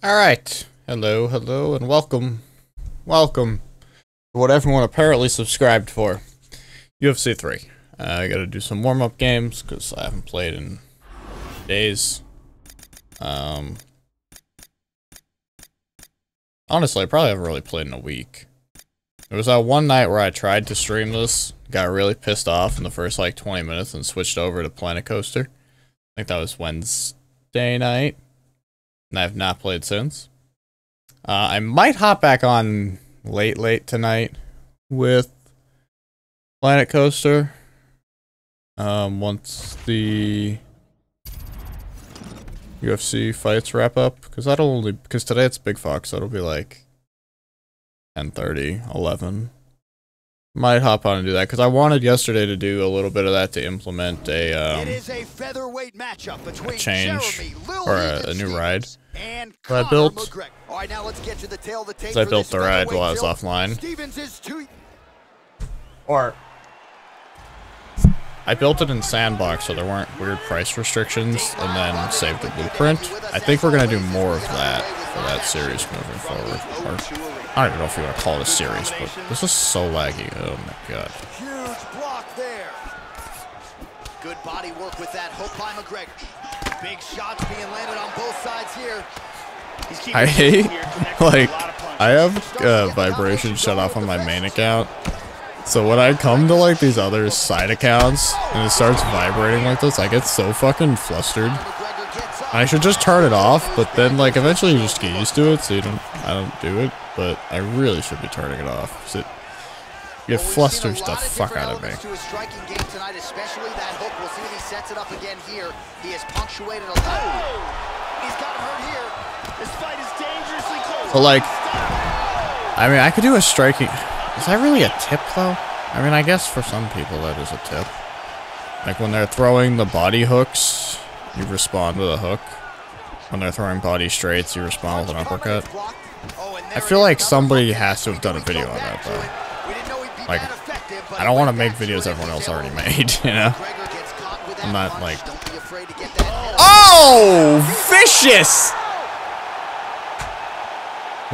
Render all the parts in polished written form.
Alright, hello, and welcome to what everyone apparently subscribed for. UFC 3. I gotta do some warm-up games, because I haven't played in days. Honestly, I probably haven't really played in a week. There was that one night where I tried to stream this, got really pissed off in the first like 20 minutes, and switched over to Planet Coaster. I think that was Wednesday night, and I have not played since. I might hop back on late tonight with Planet Coaster. Once the UFC fights wrap up, because today it's Big Fox, so it'll be like 10:30, 11. Might hop on and do that because I wanted yesterday to do a little bit of that to implement a featherweight matchup between change or a new ride that I built. All right, now let's get to the tail of the tape. I built the ride while I was offline. Or I built it in Sandbox so there weren't weird price restrictions, and then saved the blueprint. I think we're gonna do more of that for that series moving forward. Or, I don't even know if you want to call it a series, but this is so laggy. Oh my god. Huge block there. Good body work with that hook by McGregor. Big shots being landed on both sides here. I hate, like, I have vibration shut off on my main account. So when I come to like these other side accounts and it starts vibrating like this, I get so fucking flustered. I should just turn it off, but then like eventually you just get used to it, so I don't do it. But I really should be turning it off, because it flusters the fuck out of me. So like, I mean, I could do a striking. Is that really a tip though? I mean, I guess for some people that is a tip. Like when they're throwing the body hooks, you respond with a hook. When they're throwing body straights, you respond with an uppercut. I feel like somebody has to have done a video on that though. Like, I don't want to make videos everyone else already made, you know? I'm not like... Oh! Vicious!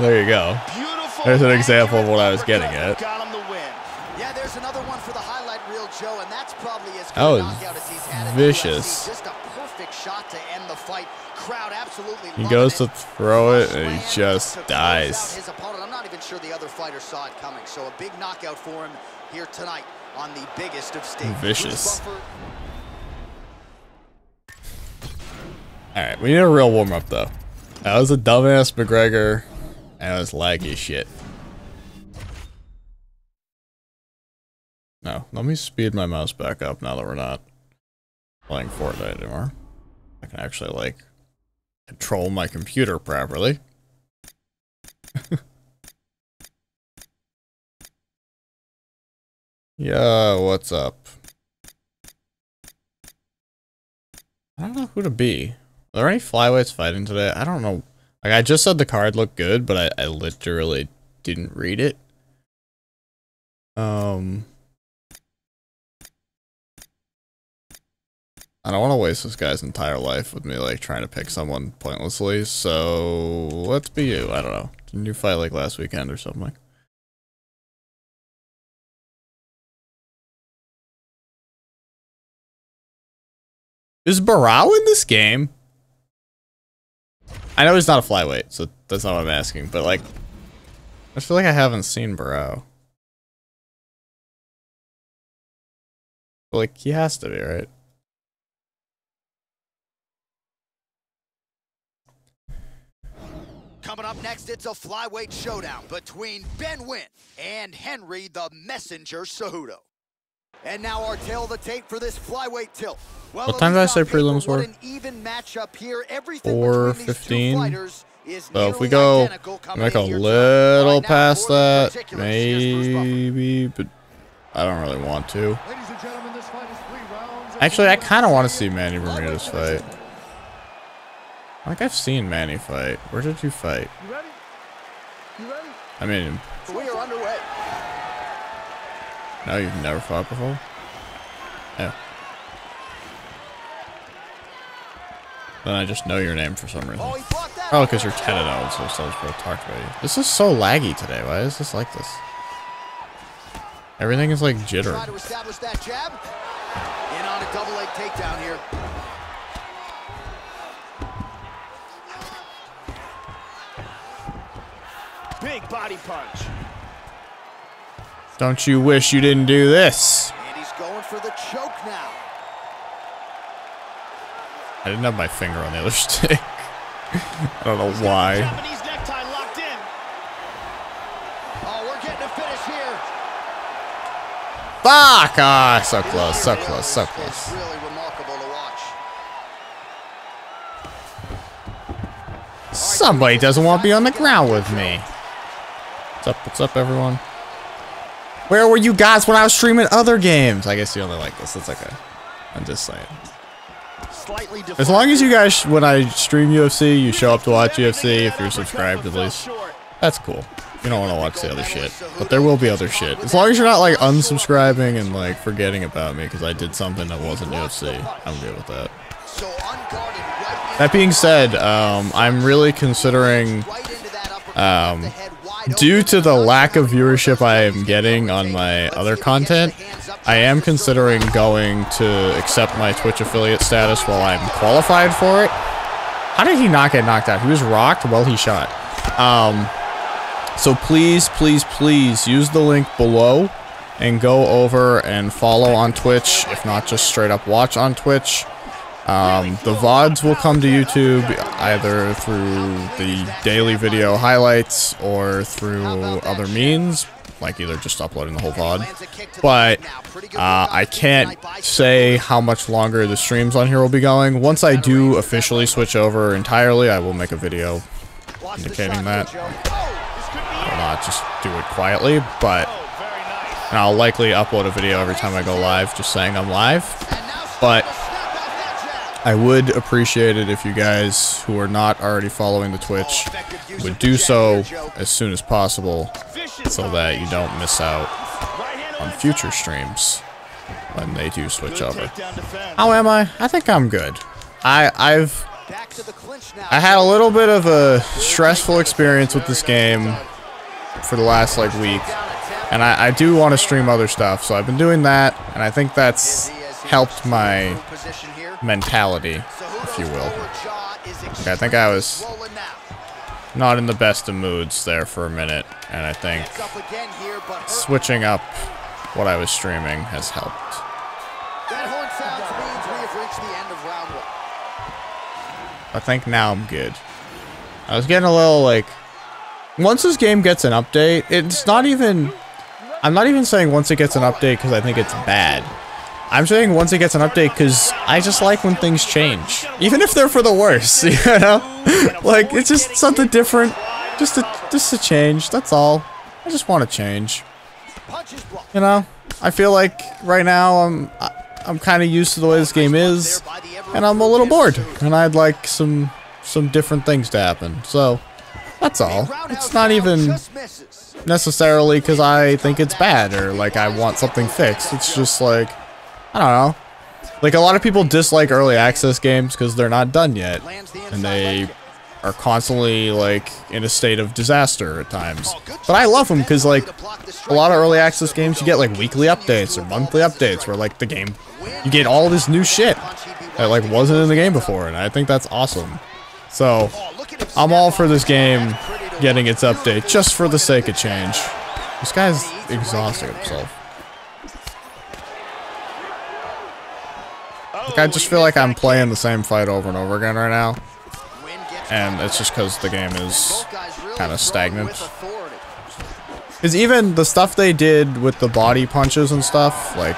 There you go. There's an example of what I was getting at. Yeah, there's another one for the highlight reel, Joe, and that's probably as good a knockout as he's had. Vicious. Just a perfect shot to end the fight. Crowd absolutely he goes to throw it and he just dies. His opponent. I'm not even sure the other fighter saw it coming. So a big knockout for him here tonight on the biggest of stages. Vicious. Alright, we need a real warm-up though. That was a dumbass McGregor, and it was laggy shit. No, let me speed my mouse back up now that we're not playing Fortnite anymore. I can actually, like, control my computer properly. Yeah, what's up? I don't know who to be. Are there any flyweights fighting today? I don't know. Like, I just said the card looked good, but I literally didn't read it. I don't want to waste this guy's entire life with me, like, trying to pick someone pointlessly, so let's be you. I don't know. Didn't you fight, like, last weekend or something? Is Barao in this game? I know he's not a flyweight, so that's not what I'm asking, but, like, I feel like I haven't seen Barao. But, like, he has to be, right? Coming up next, it's a flyweight showdown between Ben Wynn and Henry the Messenger Cejudo. And now our tail of the tape for this flyweight tilt. Well, what time did I say prelims were? 4:15. So if we go make a little past that, maybe, but I don't really want to. Actually, I kind of want to see Manny Ramirez fight. Like, I've seen Manny fight. Where did you fight? You ready? You ready? I mean... We are underway. No, you've never fought before? Yeah. Then I just know your name for some reason. Oh, he blocked that. Oh, because you're 10-0, so someone's going to talk about you. This is so laggy today. Why is this like this? Everything is like jittery. Try to establish that jab. In on a double leg takedown here. Big body punch. Don't you wish you didn't do this? And he's going for the choke now. I didn't have my finger on the other stick. I don't know why. Japanese necktie locked in. Oh, we're getting a finish here. Fuck! Ah, so close, so close, so close. It's really remarkable to watch. Somebody doesn't want to be on the ground with me. What's up, everyone? Where were you guys when I was streaming other games? I guess you only like this. It's okay. I'm just saying. As long as you guys, when I stream UFC, you show up to watch UFC, if you're subscribed at least. That's cool. You don't want to watch the other shit. But there will be other shit. As long as you're not like unsubscribing and like forgetting about me because I did something that wasn't UFC. I'm good with that. That being said, I'm really considering, due to the lack of viewership I am getting on my other content, I am considering going to accept my Twitch affiliate status while I'm qualified for it. How did he not get knocked out? He was rocked while he shot. So please, please, please use the link below and go over and follow on Twitch. If not, just straight up watch on Twitch. The VODs will come to YouTube either through the daily video highlights or through other means, like either just uploading the whole VOD. But I can't say how much longer the streams on here will be going. Once I do officially switch over entirely, I will make a video indicating that. I will not just do it quietly, but and I'll likely upload a video every time I go live, just saying I'm live. But I would appreciate it if you guys who are not already following the Twitch would do so as soon as possible so that you don't miss out on future streams when they do switch over. How am I? I think I'm good. I had a little bit of a stressful experience with this game for the last like week, and I do want to stream other stuff, so I've been doing that, and I think that's helped my mentality, if you will. Okay, I think I was not in the best of moods there for a minute, and I think switching up what I was streaming has helped. I think now I'm good. I was getting a little like, once this game gets an update, it's not even, I'm not even saying once it gets an update because I think it's bad. I'm saying once it gets an update because I just like when things change. Even if they're for the worse, you know? Like, it's just something different. Just a change, that's all. I just want to change. You know? I feel like right now I'm kind of used to the way this game is, and I'm a little bored. And I'd like some different things to happen. So, that's all. It's not even necessarily because I think it's bad or like I want something fixed. It's just like, I don't know. Like, a lot of people dislike early access games because they're not done yet. And they are constantly, like, in a state of disaster at times. But I love them because, like, a lot of early access games, you get, like, weekly updates or monthly updates where, like, the game, you get all this new shit that, like, wasn't in the game before. And I think that's awesome. So, I'm all for this game getting its update just for the sake of change. This guy's exhausting himself. Like, I just feel like I'm playing the same fight over and over again right now. And it's just because the game is kind of stagnant. Because even the stuff they did with the body punches and stuff, like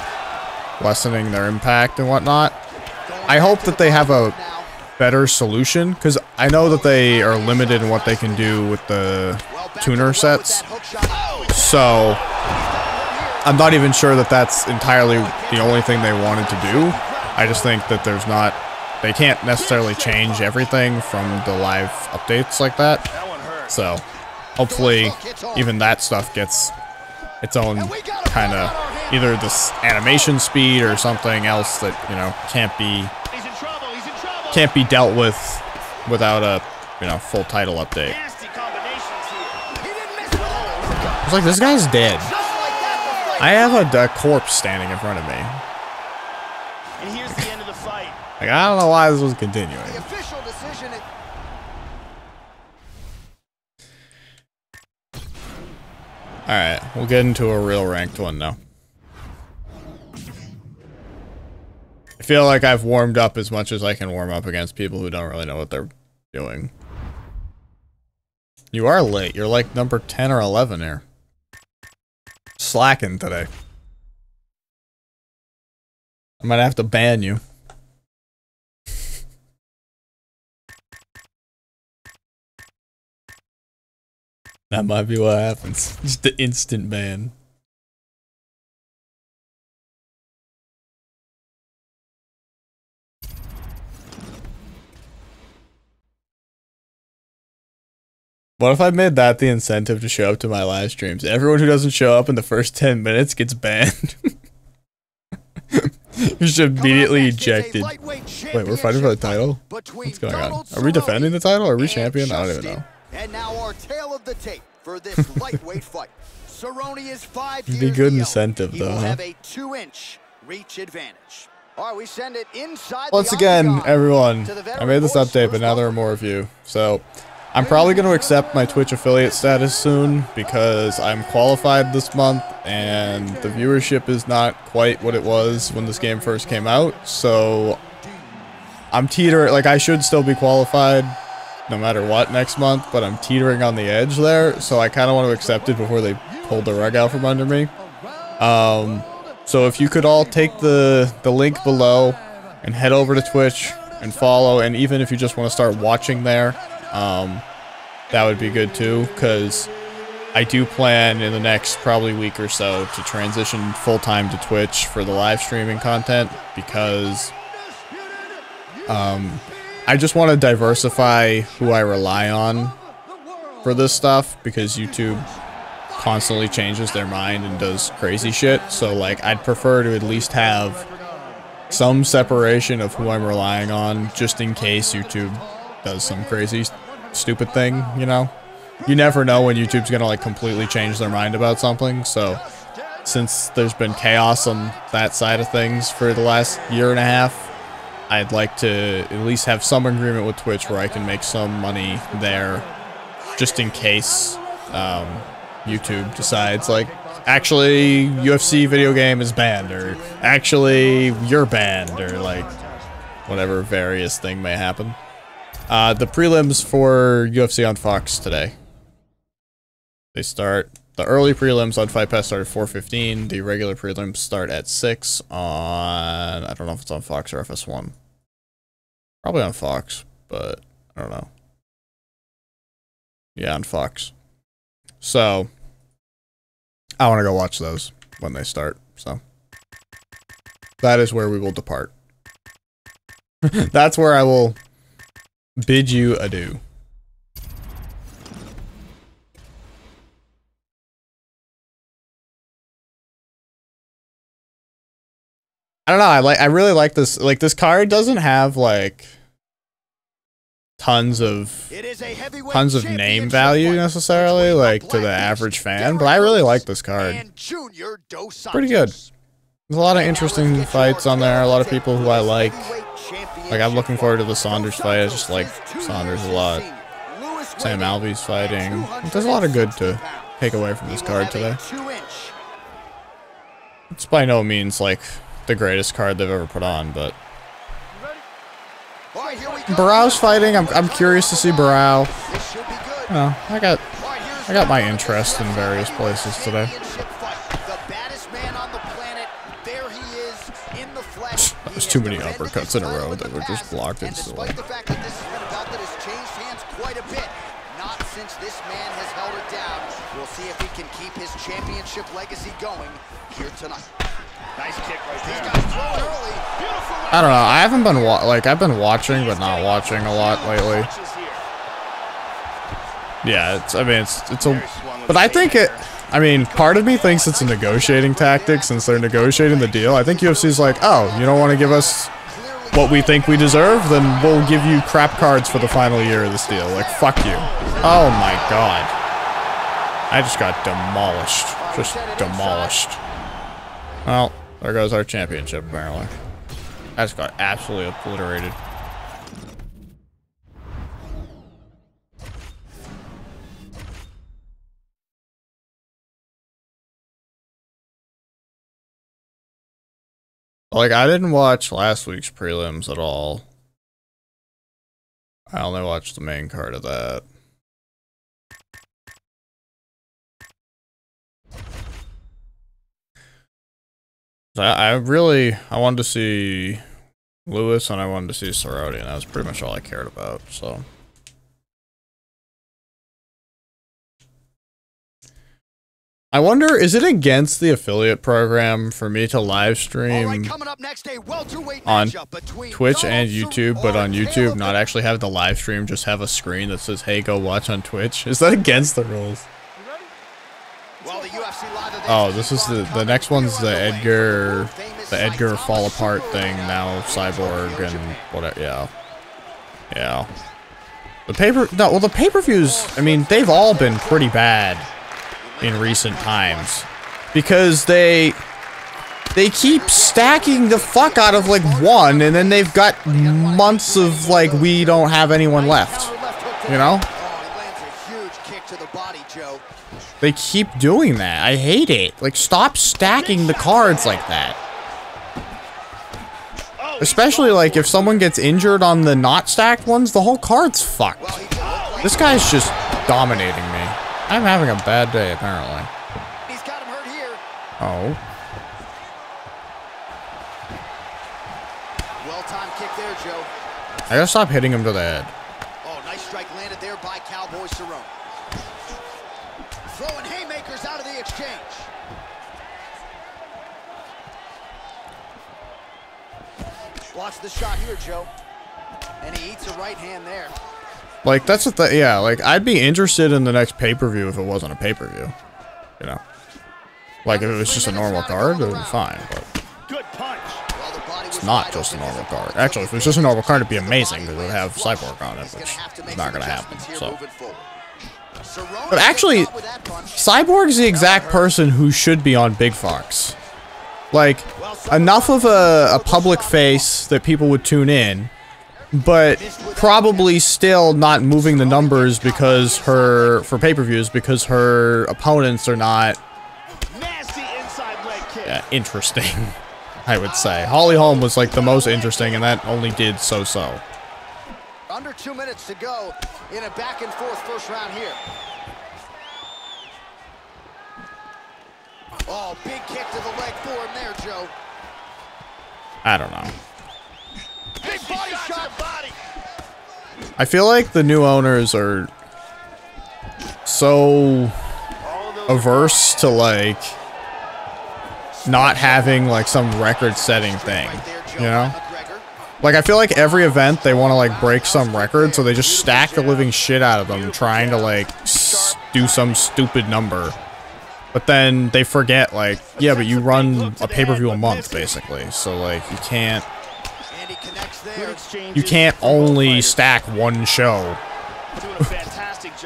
lessening their impact and whatnot, I hope that they have a better solution. Because I know that they are limited in what they can do with the tuner sets. So, I'm not even sure that that's entirely the only thing they wanted to do. I just think that there's not, they can't necessarily change everything from the live updates like that. So, hopefully, even that stuff gets its own kind of, either this animation speed or something else that, you know, can't be dealt with without a you know, full title update. Nasty combinations here. He didn't miss with it. It's like, this guy's dead. Just like that, the fight. I have a corpse standing in front of me. And here's the end of the fight. Like, I don't know why this was continuing. The official decision. Alright, we'll get into a real ranked one now. I feel like I've warmed up as much as I can warm up against people who don't really know what they're doing. You are late. You're like number 10 or 11 here. Slacking today. I might have to ban you. That might be what happens. Just the instant ban. What if I made that the incentive to show up to my live streams? Everyone who doesn't show up in the first 10 minutes gets banned. You should immediately ejected. Wait, we're fighting for the title? What's going on? Are we defending the title? Are we champion? I don't even know. And now our tail of the tape for this lightweight fight. Cerrone is 5 years It'd be good young. incentive He though, will huh? have a 2-inch reach advantage. All right, we send it inside. Once the again, octagon everyone, to the I veteran made this voice update, for but now there are more of you. So, I'm probably going to accept my Twitch affiliate status soon because I'm qualified this month and the viewership is not quite what it was when this game first came out. So, I'm teetering, like I should still be qualified no matter what next month, but I'm teetering on the edge there. So I kind of want to accept it before they pull the rug out from under me. So if you could all take the link below and head over to Twitch and follow, and even if you just want to start watching there, that would be good too, because I do plan in the next probably week or so to transition full-time to Twitch for the live streaming content, because I just want to diversify who I rely on for this stuff, because YouTube constantly changes their mind and does crazy shit. So like, I'd prefer to at least have some separation of who I'm relying on, just in case YouTube does some crazy stupid thing, you know? You never know when YouTube's gonna like completely change their mind about something. So since there's been chaos on that side of things for the last year and a half, I'd like to at least have some agreement with Twitch where I can make some money there, just in case YouTube decides, like, actually, UFC video game is banned, or actually, you're banned, or like, whatever various thing may happen. The prelims for UFC on Fox today. They start, the early prelims on Fight Pass start at 4:15, the regular prelims start at 6 on, I don't know if it's on Fox or FS1. Probably on Fox, but I don't know. Yeah, on Fox. So, I want to go watch those when they start, so. That is where we will depart. That's where I will bid you adieu. I don't know, I really like this, like, this card doesn't have, like, tons of name value necessarily, like, to the average fan, but I really like this card. Pretty good. There's a lot of interesting fights on there, a lot of people who I like. Like, I'm looking forward to the Saunders fight, I just like Saunders a lot. Sam Alvey's fighting. There's a lot of good to take away from this card today. It's by no means, like, the greatest card they've ever put on, but Barrow's fighting. I'm curious to see Barrow. Oh, I got my interest in various places today. There's too many uppercuts in a row that were just blocked instantly. Not since this man has held it down. We'll see if he can keep his championship legacy going here tonight. Nice kick right there. These guys throw early. I don't know. I haven't been I've been watching, but not watching a lot lately. Yeah, I mean, it's a, but I think I mean, part of me thinks it's a negotiating tactic since they're negotiating the deal. I think UFC's like, oh, you don't want to give us what we think we deserve, then we'll give you crap cards for the final year of this deal. Like, fuck you. Oh my god. I just got demolished. Just demolished. Well, there goes our championship, apparently. I just got absolutely obliterated. Like, I didn't watch last week's prelims at all. I only watched the main card of that. I wanted to see Lewis and I wanted to see Cerrone, and that was pretty much all I cared about, so. I wonder, is it against the affiliate program for me to live stream on Twitch and YouTube, but on YouTube not actually have the live stream, just have a screen that says, hey, go watch on Twitch? Is that against the rules? Oh, this is the next one's the Edgar fall apart thing now, Cyborg and whatever, yeah. The pay-per-views, I mean, they've all been pretty bad in recent times, because they keep stacking the fuck out of like one, and then they've got months of like we don't have anyone left, you know? They keep doing that. I hate it. Like, stop stacking the cards like that. Especially like if someone gets injured on the not stacked ones, the whole card's fucked. This guy's just dominating me. I'm having a bad day, apparently. He's got him hurt here. Oh. Well-timed kick there, Joe. I gotta stop hitting him to the head. Oh, nice strike landed there by Cowboy Cerrone. Throwing haymakers out of the exchange. Watch the shot here, Joe. And he eats a right hand there. Like, that's what the, yeah, like, I'd be interested in the next pay-per-view if it wasn't a pay-per-view, you know? Like, if it was just a normal card, it would be fine, but it's not just a normal card. Actually, if it was just a normal card, it'd be amazing, because it would have Cyborg on it, which is not gonna happen, so. But actually, Cyborg's the exact person who should be on Big Fox. Like, enough of a public face that people would tune in, but probably still not moving the numbers because for pay-per-views, because her opponents are not interesting, I would say. Holly Holm was like the most interesting, and that only did so-so. Under 2 minutes to go in a back and forth first round here. Oh, big kick to the leg for him there, Joe. I don't know. Big body shot. I feel like the new owners are so averse to like not having like some record-setting thing, you know? Like, I feel like every event they want to like break some record, so they just stack the living shit out of them trying to like do some stupid number. But then they forget, like, yeah, but you run a pay-per-view a month, basically. So, like, you can't only stack one show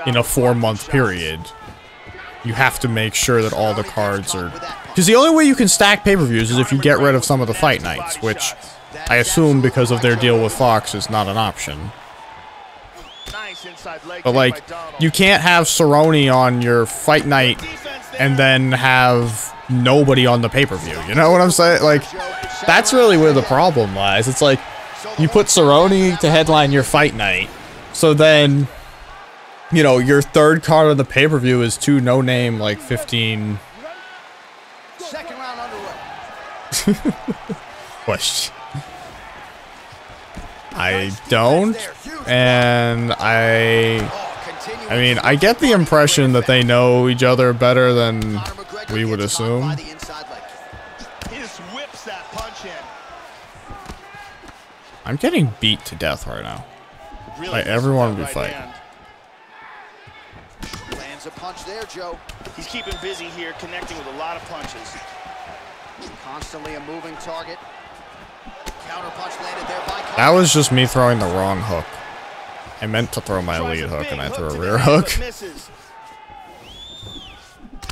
in a 4-month period. You have to make sure that all the cards are... Because the only way you can stack pay-per-views is if you get rid of some of the fight nights, which I assume because of their deal with Fox is not an option. But, like, you can't have Cerrone on your fight night and then have nobody on the pay-per-view, you know what I'm saying? Like, that's really where the problem lies. It's like, you put Cerrone to headline your fight night, so then, you know, your third card of the pay-per-view is 2 no-name, like, 15... Second round underway. Question. I don't, and I mean, I get the impression that they know each other better than we would assume. I'm getting beat to death right now. Like, everyone would be fighting. Lands a punch there, Joe. He's keeping busy here, connecting with a lot of punches. Constantly a moving target. Counterpunch landed there by That was just me throwing the wrong hook. I meant to throw my lead hook and I threw a rear hook.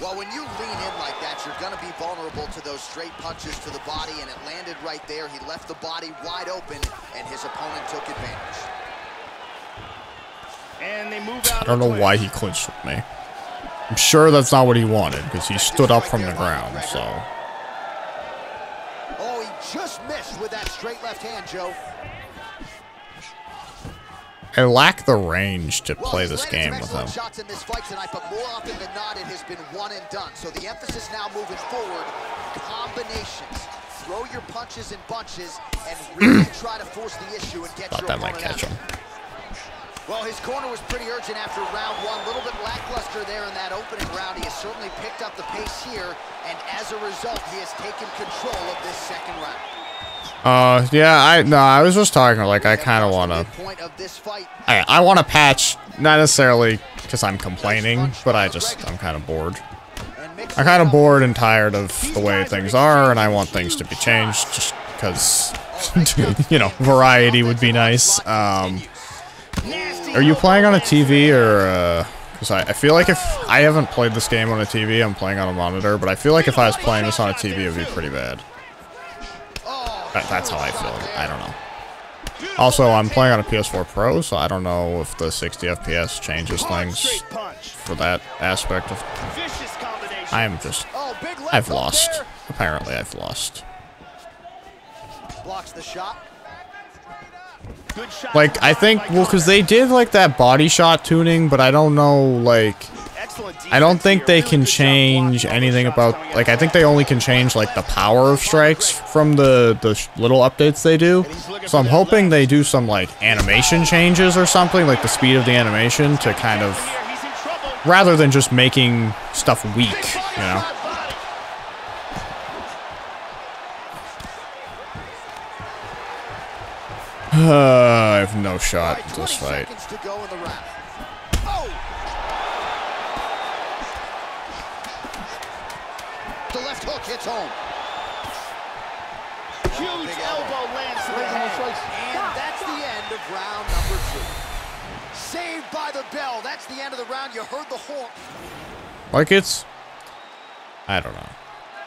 Well, when you lean in like that, you're going to be vulnerable to those straight punches to the body, and it landed right there. He left the body wide open, and his opponent took advantage. And they move out. I don't know why he clinched with me. I'm sure that's not what he wanted, because he stood up from the ground, so... Oh, he just missed with that straight left hand, Joe. I lack the range to play this game with him. Shots in this fight tonight, but more often than not, it has been one and done. So the emphasis now moving forward, combinations. Throw your punches in bunches and really try to force the issue and get Thought your that might opponent catch out. him. Well, his corner was pretty urgent after round one. A little bit lackluster there in that opening round. He has certainly picked up the pace here, and as a result, he has taken control of this second round. Yeah, I was just talking, like, I kind of want to... I want to patch, not necessarily because I'm complaining, but I'm kind of bored. I'm kind of bored and tired of the way things are, and I want things to be changed, just because, you know, variety would be nice. Are you playing on a TV, or, because I feel like if I haven't played this game on a TV, I'm playing on a monitor, but I feel like if I was playing this on a TV, it would be pretty bad. That's how I feel. I don't know. Also, I'm playing on a PS4 Pro, so I don't know if the 60 FPS changes things for that aspect of... I've lost. Apparently, I've lost. Blocks the shot. Like, I think, well, because they did, like, that body shot tuning, but I don't know, like... I don't think they can change anything about, like, I think they only can change, like, the power of strikes from the little updates they do. So I'm hoping they do some, like, animation changes or something, like the speed of the animation to kind of, rather than just making stuff weak, you know? I have no shot at this fight. The left hook hits home. Huge elbow lands to the head. And that's the end of round number 2. Saved by the bell. That's the end of the round. You heard the horn. Like, it's... I don't know.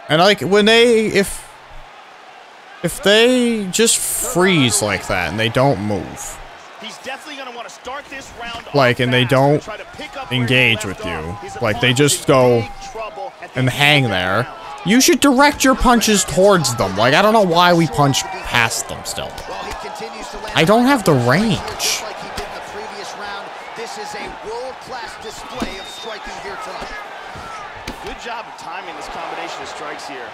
And, like, when they... If they just freeze like that and they don't move... He's definitely going to want to start this round like, and they don't engage with you. Like, they just go and hang there. You should direct your punches towards them. Like, I don't know why we punch past them still. I don't have the range. This is a world-class display of striking here tonight. Good job of timing this combination of strikes here.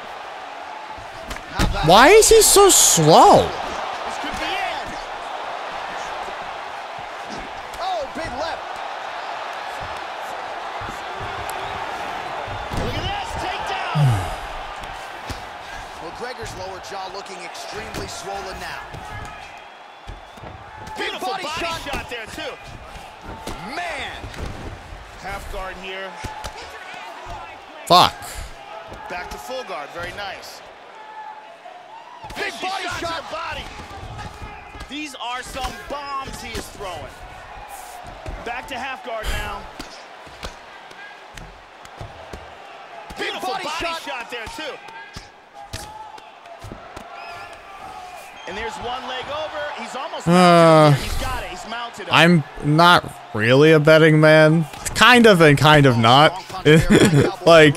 Why is he so slow? This could be it. Oh, big left. Look at this takedown. Well, Gregor's lower jaw looking extremely swollen now. Beautiful body shot there too. Man. Half guard here. Fuck. Back to full guard. Very nice. Big body shot to the body. These are some bombs he is throwing. Back to half guard now. Beautiful body shot there too. And there's one leg over. He's almost mounted. He's got it. He's mounted him. I'm not really a betting man. Kind of and kind of not. Like,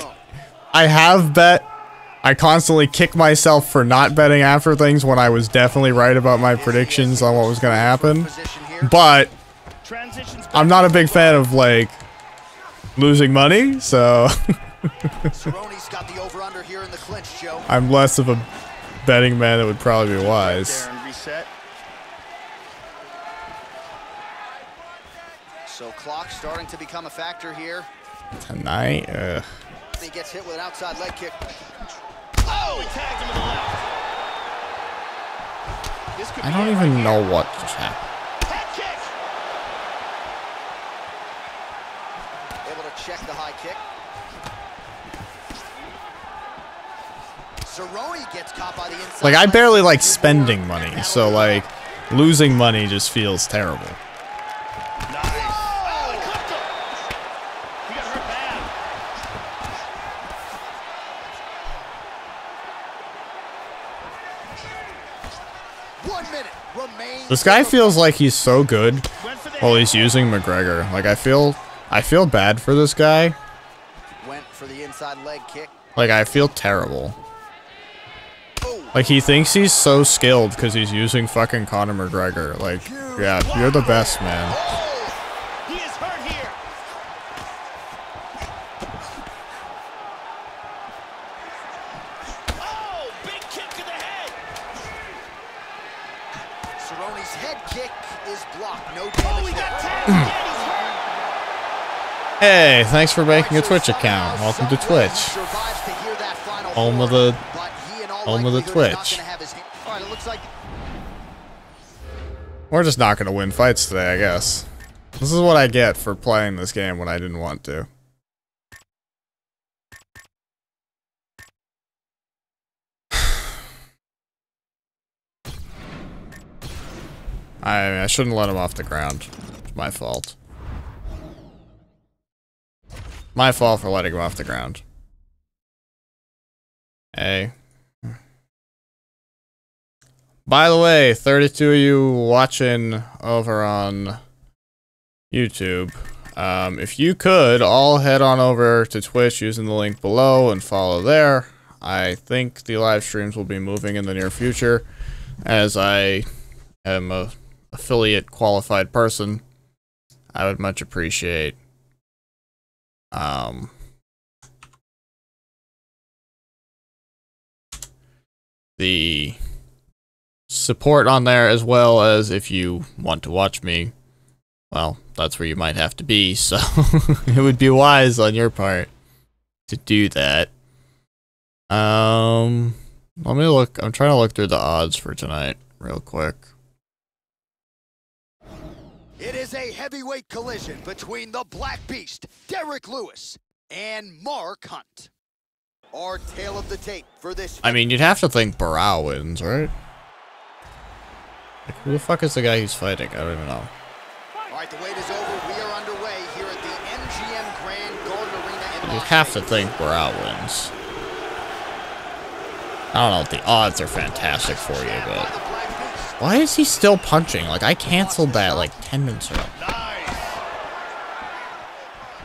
I have bet. I constantly kick myself for not betting after things when I was definitely right about my predictions on what was going to happen. But I'm not a big fan of, like, losing money, so I'm less of a betting man that would probably be wise. So clock starting to become a factor here. Tonight, He gets hit with an outside leg kick. Oh, he tagged him in the left. This could I don't even know what just happened. Head kick. Able to check the high kick. Cerrone gets caught by the inside. Like, I barely like spending money, so like losing money just feels terrible. This guy feels like he's so good while he's using McGregor. Like, I feel bad for this guy. Went for the inside leg kick. Like, I feel terrible. Like, he thinks he's so skilled because he's using fucking Conor McGregor. Like, yeah, you're the best, man. He is hurt here. Oh, big kick to the head. Cerrone's head kick is blocked. No Oh, damage he got there. tagged again. He's hurt. Hey, thanks for making a Twitch account. Welcome to Twitch. Survives to hear that final Home of horn, the but he in all home of the likelihood is not Twitch. gonna have his hand. All right, it looks like We're just not gonna win fights today, I guess. This is what I get for playing this game when I didn't want to. I shouldn't let him off the ground. It's my fault. My fault for letting him off the ground. Hey. By the way, 32 of you watching over on YouTube, if you could, all head on over to Twitch using the link below and follow there. I think the live streams will be moving in the near future, as I am a affiliate qualified person. I would much appreciate the support on there, as well as if you want to watch me, well, that's where you might have to be, so it would be wise on your part to do that. Let me look. I'm trying to look through the odds for tonight real quick. it is a heavyweight collision between the Black Beast, Derek Lewis, and Mark Hunt. Our tale of the tape for this. I mean, you'd have to think Barao wins, right? Like, who the fuck is the guy he's fighting? I don't even know. All right, the wait is over. We are underway here at the MGM Grand Garden Arena in You'd Las have to Vegas. think Barao wins. I don't know if the odds are fantastic for you, but The Black Beast. why is he still punching? Like, I canceled that like 10 minutes ago.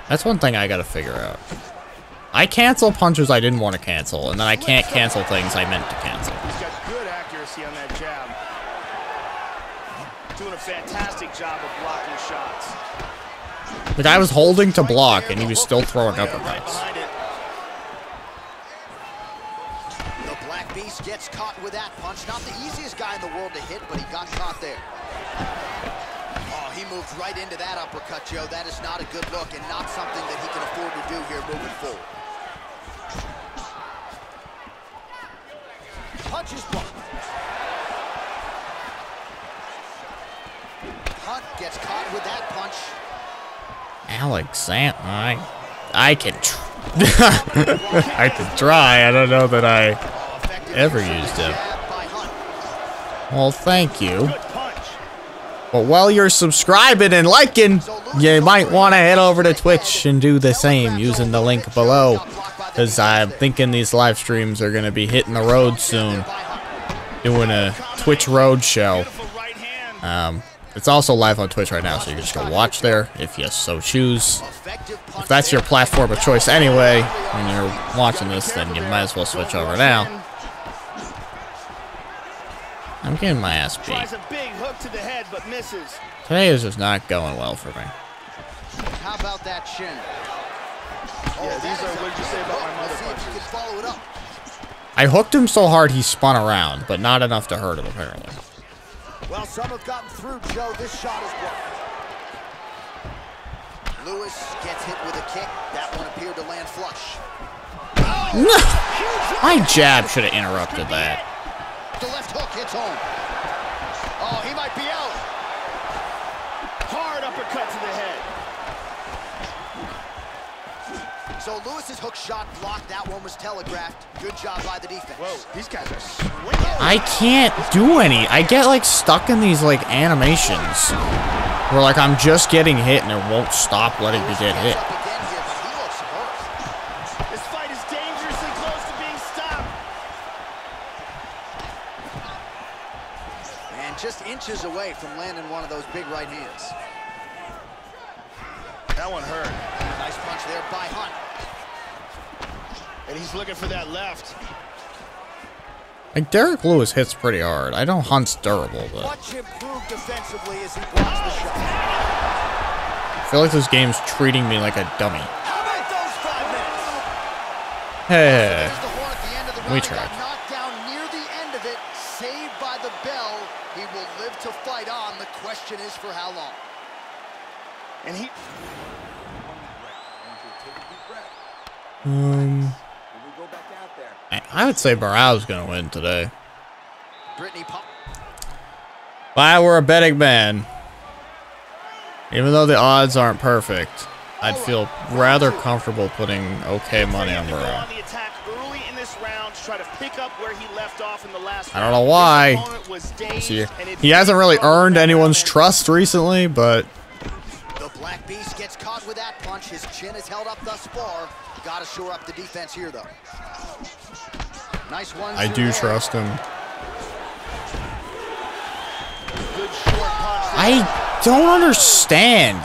That's one thing I gotta figure out. I cancel punches I didn't want to cancel, and then I can't cancel things I meant to cancel. He's got good accuracy on that jab. Doing a fantastic job of blocking shots. Like, I was holding to block, and he was still throwing Right uppercuts. behind it. The Black Beast gets caught with that punch. Not the easiest guy in the world to hit, but he got caught there. Oh, he moved right into that uppercut, Joe. That is not a good look and not something that he can afford to do here moving forward. Punch is blocked. Hunt gets caught with that punch. Alexander, I can I can try. I don't know that I ever used him. Well, thank you. Good punch. But while you're subscribing and liking, you might want to head over to Twitch and do the same using the link below. Because I'm thinking these live streams are going to be hitting the road soon. Doing a Twitch road show. Beautiful right hand. It's also live on Twitch right now, so you can just go watch there if you so choose. If that's your platform of choice anyway, when you're watching this, then you might as well switch over now. I'm getting my ass beat. Tries a big hook to the head, but misses. Today is just not going well for me. How about that shin? Yeah, these are, what did you say about my mother Let's see if you punches? can follow it up. I hooked him so hard he spun around, but not enough to hurt him, apparently. Well, some have gotten through, Joe. This shot is blocked. Lewis gets hit with a kick. That one appeared to land flush. No! My jab should have interrupted that. The left hook hits home. Oh, he might be out. Hard uppercut to the head. So Lewis's hook shot blocked. That one was telegraphed. Good job by the defense. Whoa, these guys are swinging. I can't do any. I get like stuck in these like animations where like I'm just getting hit and it won't stop letting me get hit. This fight is dangerously close to being stopped. And just inches away from landing one of those big right hands. That one hurt. Nice punch there by Hunt. And he's looking for that left. Like Derek Lewis hits pretty hard. I know Hunt's durable, but Much improved defensively as he blocks the shot. I feel like this game's treating me like a dummy. How about those 5 minutes? Hey, There's the horn at the end of the round. we He got tried. knocked down near the end of it. Saved by the bell. He will live to fight on. The question is for how long. And he... I would say Barrow's gonna win today. Brittany Pop. If I were a betting man, even though the odds aren't perfect, I'd feel rather comfortable putting okay money on Barrow. On the attack early in this round to try to pick up where he left off in the last I don't know why. See, he hasn't really earned anyone's trust recently, but The Black Beast gets caught with that punch. His chin is held up thus far. Got to shore up the defense here, though. Nice one. I do trust him. Good short punch. I don't understand.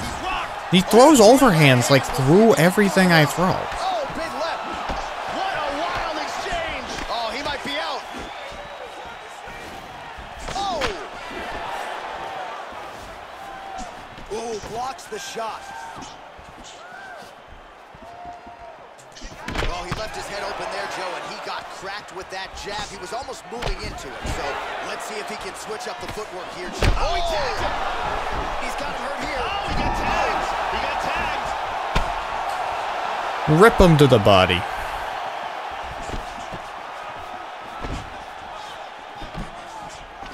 He throws overhands like through everything I throw. Oh, big left. What a wild exchange. Oh, he might be out. Oh. Ooh, blocks the shot. Oh, he left his head open there, Joe, and he got cracked with that jab. He was almost moving into it. So let's see if he can switch up the footwork here, Joe. Oh, he tagged him. He's got him hurt here. Oh, he got tagged. He got tagged. Rip him to the body.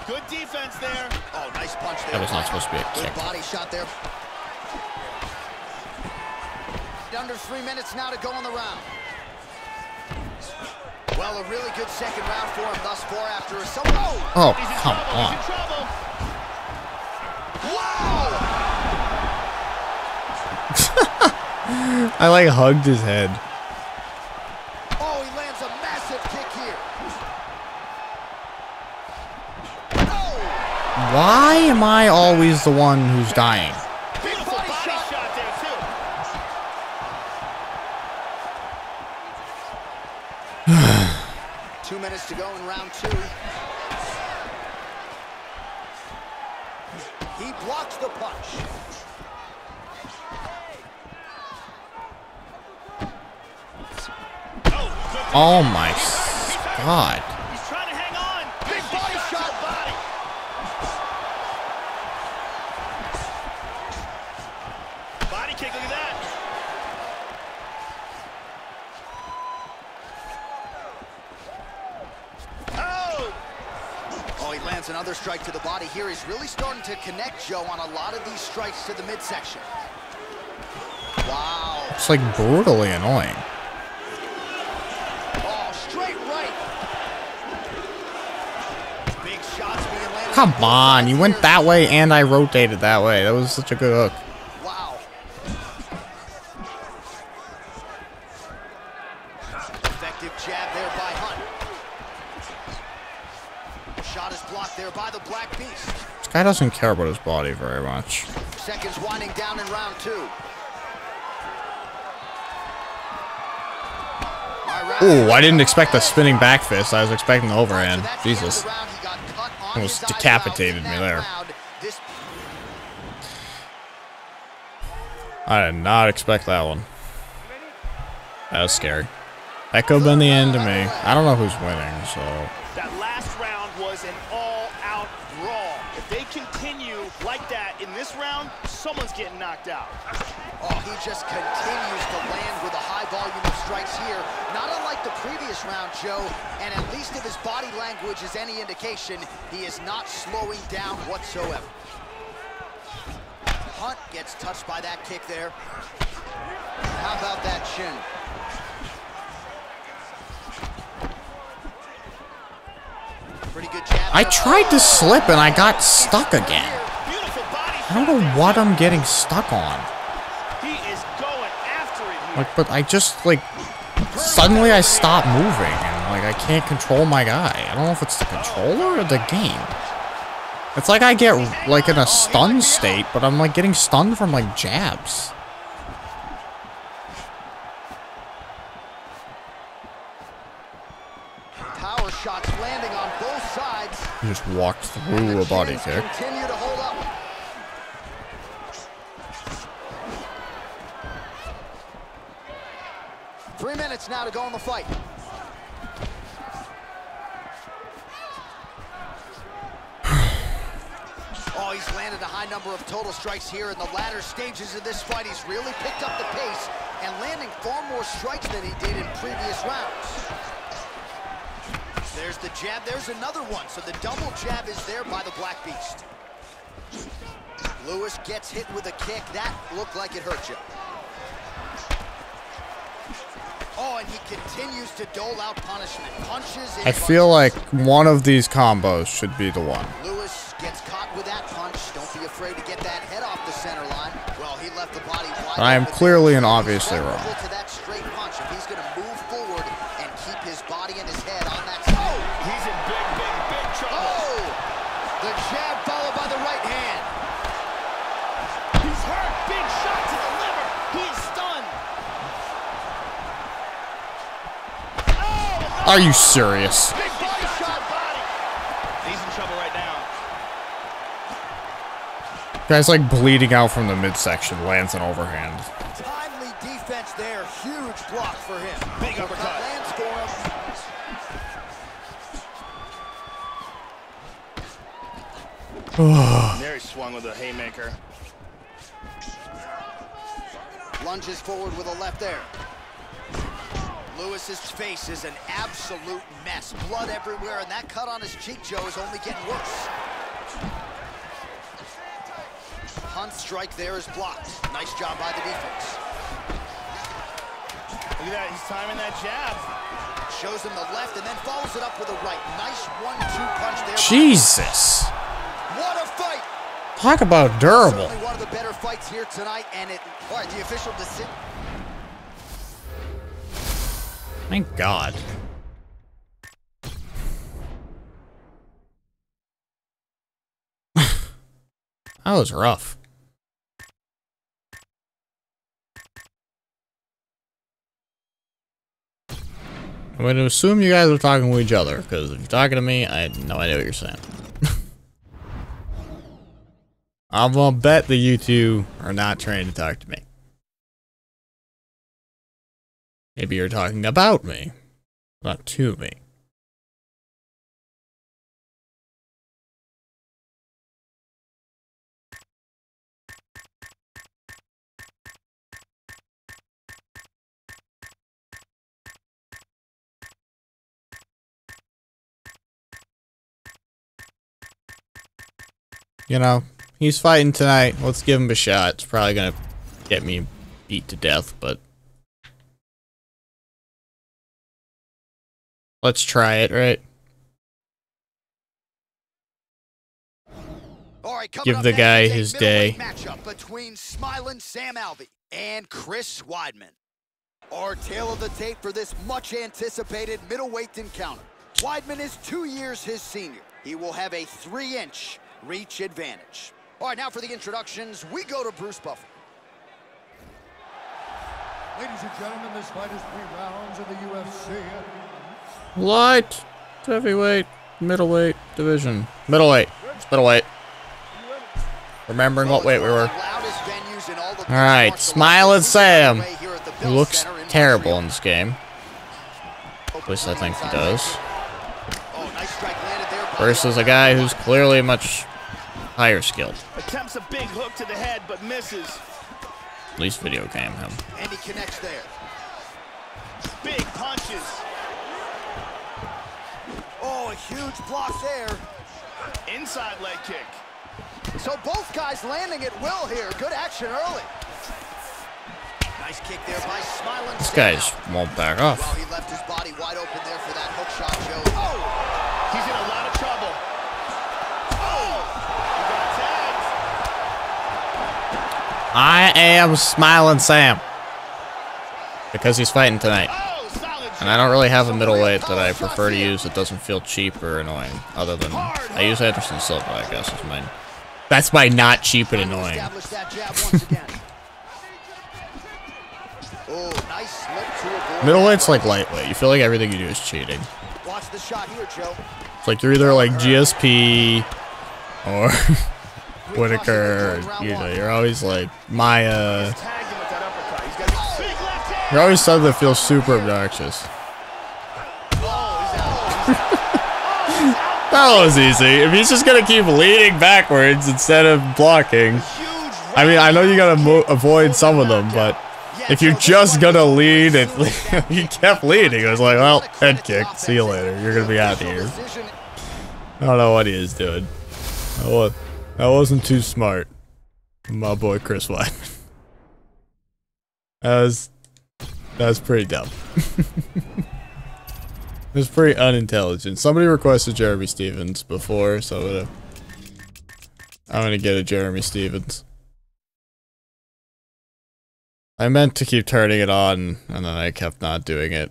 Good defense there. Oh, nice punch there. That was not supposed to be a Good kick. body shot there. Under 3 minutes now to go in the round. Well, a really good second round for him thus far after a Oh, come on. He's in trouble. Wow! I like hugged his head. Oh, he lands a massive kick here. Oh! Why am I always the one who's dying? Beautiful body shot there, too. 2 minutes to go in round 2. He blocks the punch. Oh my God. He's trying to hang on. Big body shot. Body. Body kick, look at that. Oh! Oh, he lands another strike to the body here. He's really starting to connect, Joe, on a lot of these strikes to the midsection. Wow. It's like brutally annoying. Oh, straight right. Big shots being landed. Come on, you went that way and I rotated that way. That was such a good hook. Wow. Effective jab there by Hunt. Shot is blocked there by the Black Beast. This guy doesn't care about his body very much. Seconds winding down in round 2. Oh, I didn't expect the spinning back fist. I was expecting the overhand. Jesus. Almost decapitated me there. I did not expect that one. That was scary. That could have been the end to me. I don't know who's winning, so... That last round was an all-out brawl. If they continue like that in this round, someone's getting knocked out. Oh, he just continues to land with a high volume of strikes here. Not unlike the previous round, Joe, and at least if his body language is any indication, he is not slowing down whatsoever. Hunt gets touched by that kick there. How about that chin? Pretty good jab. I tried to slip and I got stuck again. I don't know what I'm getting stuck on. He is going after it here. Like, but I just, like, suddenly I stop moving and, like, I can't control my guy. I don't know if it's the controller or the game. It's like I get, like, in a stun state, but I'm, like, getting stunned from, like, jabs. Power shots landing on both sides. He just walked through a body kick. Continue to hold up. Three minutes now to go in the fight. Oh, he's landed a high number of total strikes here in the latter stages of this fight. He's really picked up the pace and landing far more strikes than he did in previous rounds. There's the jab, there's another one. So the double jab is there by the Black Beast. Lewis gets hit with a kick. That looked like it hurt you. Oh, and he continues to dole out punishment. Punches in I feel like one of these combos should be the one. Lewis gets caught with that punch. Don't be afraid to get that head off the center line. Well, he left the body wide. I am clearly and obviously wrong. To that straight punch. If he's going to move forward and keep his body and his head on that side. Oh, he's in big trouble. Oh, the jab followed by the right hand. He's hurt. Big shot to the liver. He is stunned. Are you serious? Big body shot. He's in trouble right now. Guy's like bleeding out from the midsection, lands an overhand. Timely defense there. Huge block for him. Big uppercut. Lands for him. There he swung with a haymaker. Lunges forward with a left there. Lewis's face is an absolute mess. Blood everywhere, and that cut on his cheek, Joe, is only getting worse. Hunt strike there is blocked. Nice job by the defense. Look at that, he's timing that jab. Shows him the left and then follows it up with a right. Nice 1-2 punch there. Jesus. What a fight! Talk about durable. Certainly one of the better fights here tonight, and all right, the official decision. Thank God. That was rough. I'm going to assume you guys are talking to each other, because if you're talking to me, I have no idea what you're saying. I'm gonna bet that you two are not trying to talk to me. Maybe you're talking about me, not to me. You know, he's fighting tonight. Let's give him a shot. It's probably gonna get me beat to death, but let's try it, right? All right, give the guy his day. Matchup between smiling Sam Alvey and Chris Weidman. Our tale of the tape for this much-anticipated middleweight encounter. Weidman is 2 years his senior. He will have a 3-inch reach advantage. All right, now for the introductions, we go to Bruce Buffer. Ladies and gentlemen, this fight is 3 rounds in the UFC. Light, heavyweight, middleweight division. Middleweight. It's middleweight. Remembering what weight we were. Alright, Smiling Sam. He looks terrible in this game. At least I think he does. Versus a guy who's clearly much higher skilled. Attempts a big hook to the head, but misses. At least video game him. And he connects there. Big punches. Oh, a huge block there. Inside leg kick. So both guys landing at will here. Good action early. Nice kick there by Smiling This Sam. guy just won't back off. Well, he left his body wide open there for that hook shot, Joe. Oh! He's in a lot of trouble. Oh! He got tagged. I am Smiling Sam. Because he's fighting tonight. Oh, solid And I don't really have a middleweight that I prefer to use that doesn't feel cheap or annoying. Other than, I use Anderson Silva, I guess, is mine. That's my not cheap and annoying. Establish that jab once again. Oh, nice slip to avoid. Middleweight's like lightweight. You feel like everything you do is cheating. Watch the shot here, Joe. It's like you're either like GSP or Whitaker. You know, you're always like Maya. tagged him with that uppercut. He's got a big left hand. You're always something that feels super obnoxious. That was easy. If he's just gonna keep leaning backwards instead of blocking, I mean, I know you gotta avoid some of them, but if you're just gonna lead and he kept leading, I was like, well, head kick. See you later. You're gonna be out of here. I don't know what he is doing. That wasn't too smart. My boy Chris Weidman. That was pretty dumb. It was pretty unintelligent. Somebody requested Jeremy Stevens before, so I'm gonna get a Jeremy Stevens. I meant to keep turning it on, and then I kept not doing it.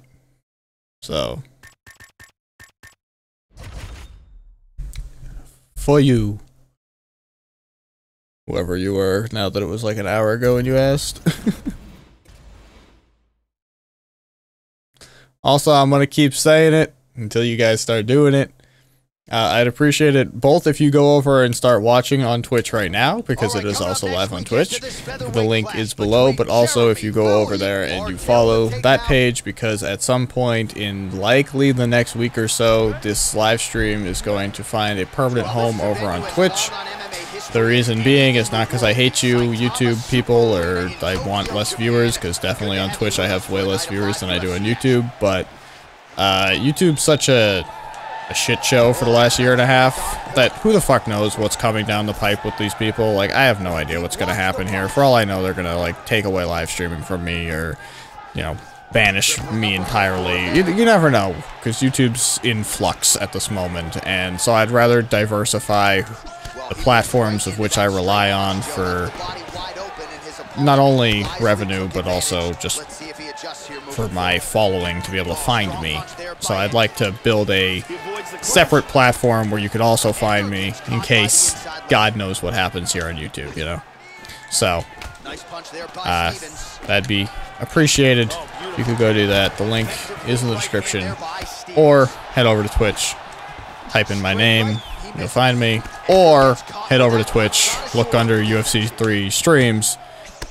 So. For you. Whoever you were, now that it was like an hour ago when you asked. Also, I'm going to keep saying it until you guys start doing it. I'd appreciate it both if you go over and start watching on Twitch right now, because it is also live on Twitch. The link is below, but also if you go over there and you follow that page, because at some point in likely the next week or so, this live stream is going to find a permanent home over on Twitch. The reason being is not because I hate you, YouTube people, or I want less viewers, because definitely on Twitch I have way less viewers than I do on YouTube, but YouTube's such a shit show for the last year and a half that who the fuck knows what's coming down the pipe with these people. Like, I have no idea what's gonna happen here. For all I know, they're gonna, like, take away live streaming from me, or, you know, banish me entirely. You never know, because YouTube's in flux at this moment, and so I'd rather diversify the platforms of which I rely on for not only revenue, but also just for my following to be able to find me. So I'd like to build a separate platform where you could also find me in case God knows what happens here on YouTube, you know? So, that'd be appreciated if you could go do that. The link is in the description. Or head over to Twitch, type in my name, you'll find me. Or head over to Twitch, look under UFC 3 streams,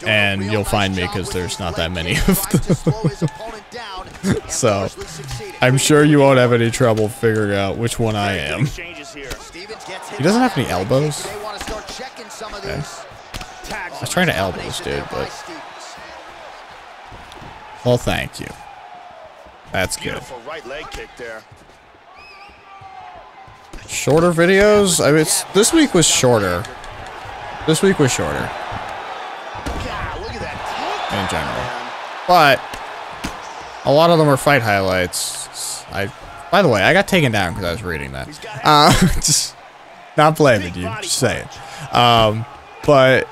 and you'll find me, because there's not that many of them. So, I'm sure you won't have any trouble figuring out which one I am. He doesn't have any elbows? Okay. I was trying to elbow this dude, but... Well, thank you. That's good. Shorter videos? I mean, this week was shorter. This week was shorter. In general. But a lot of them are fight highlights. By the way, I got taken down because I was reading that. Just not blaming you, just saying. But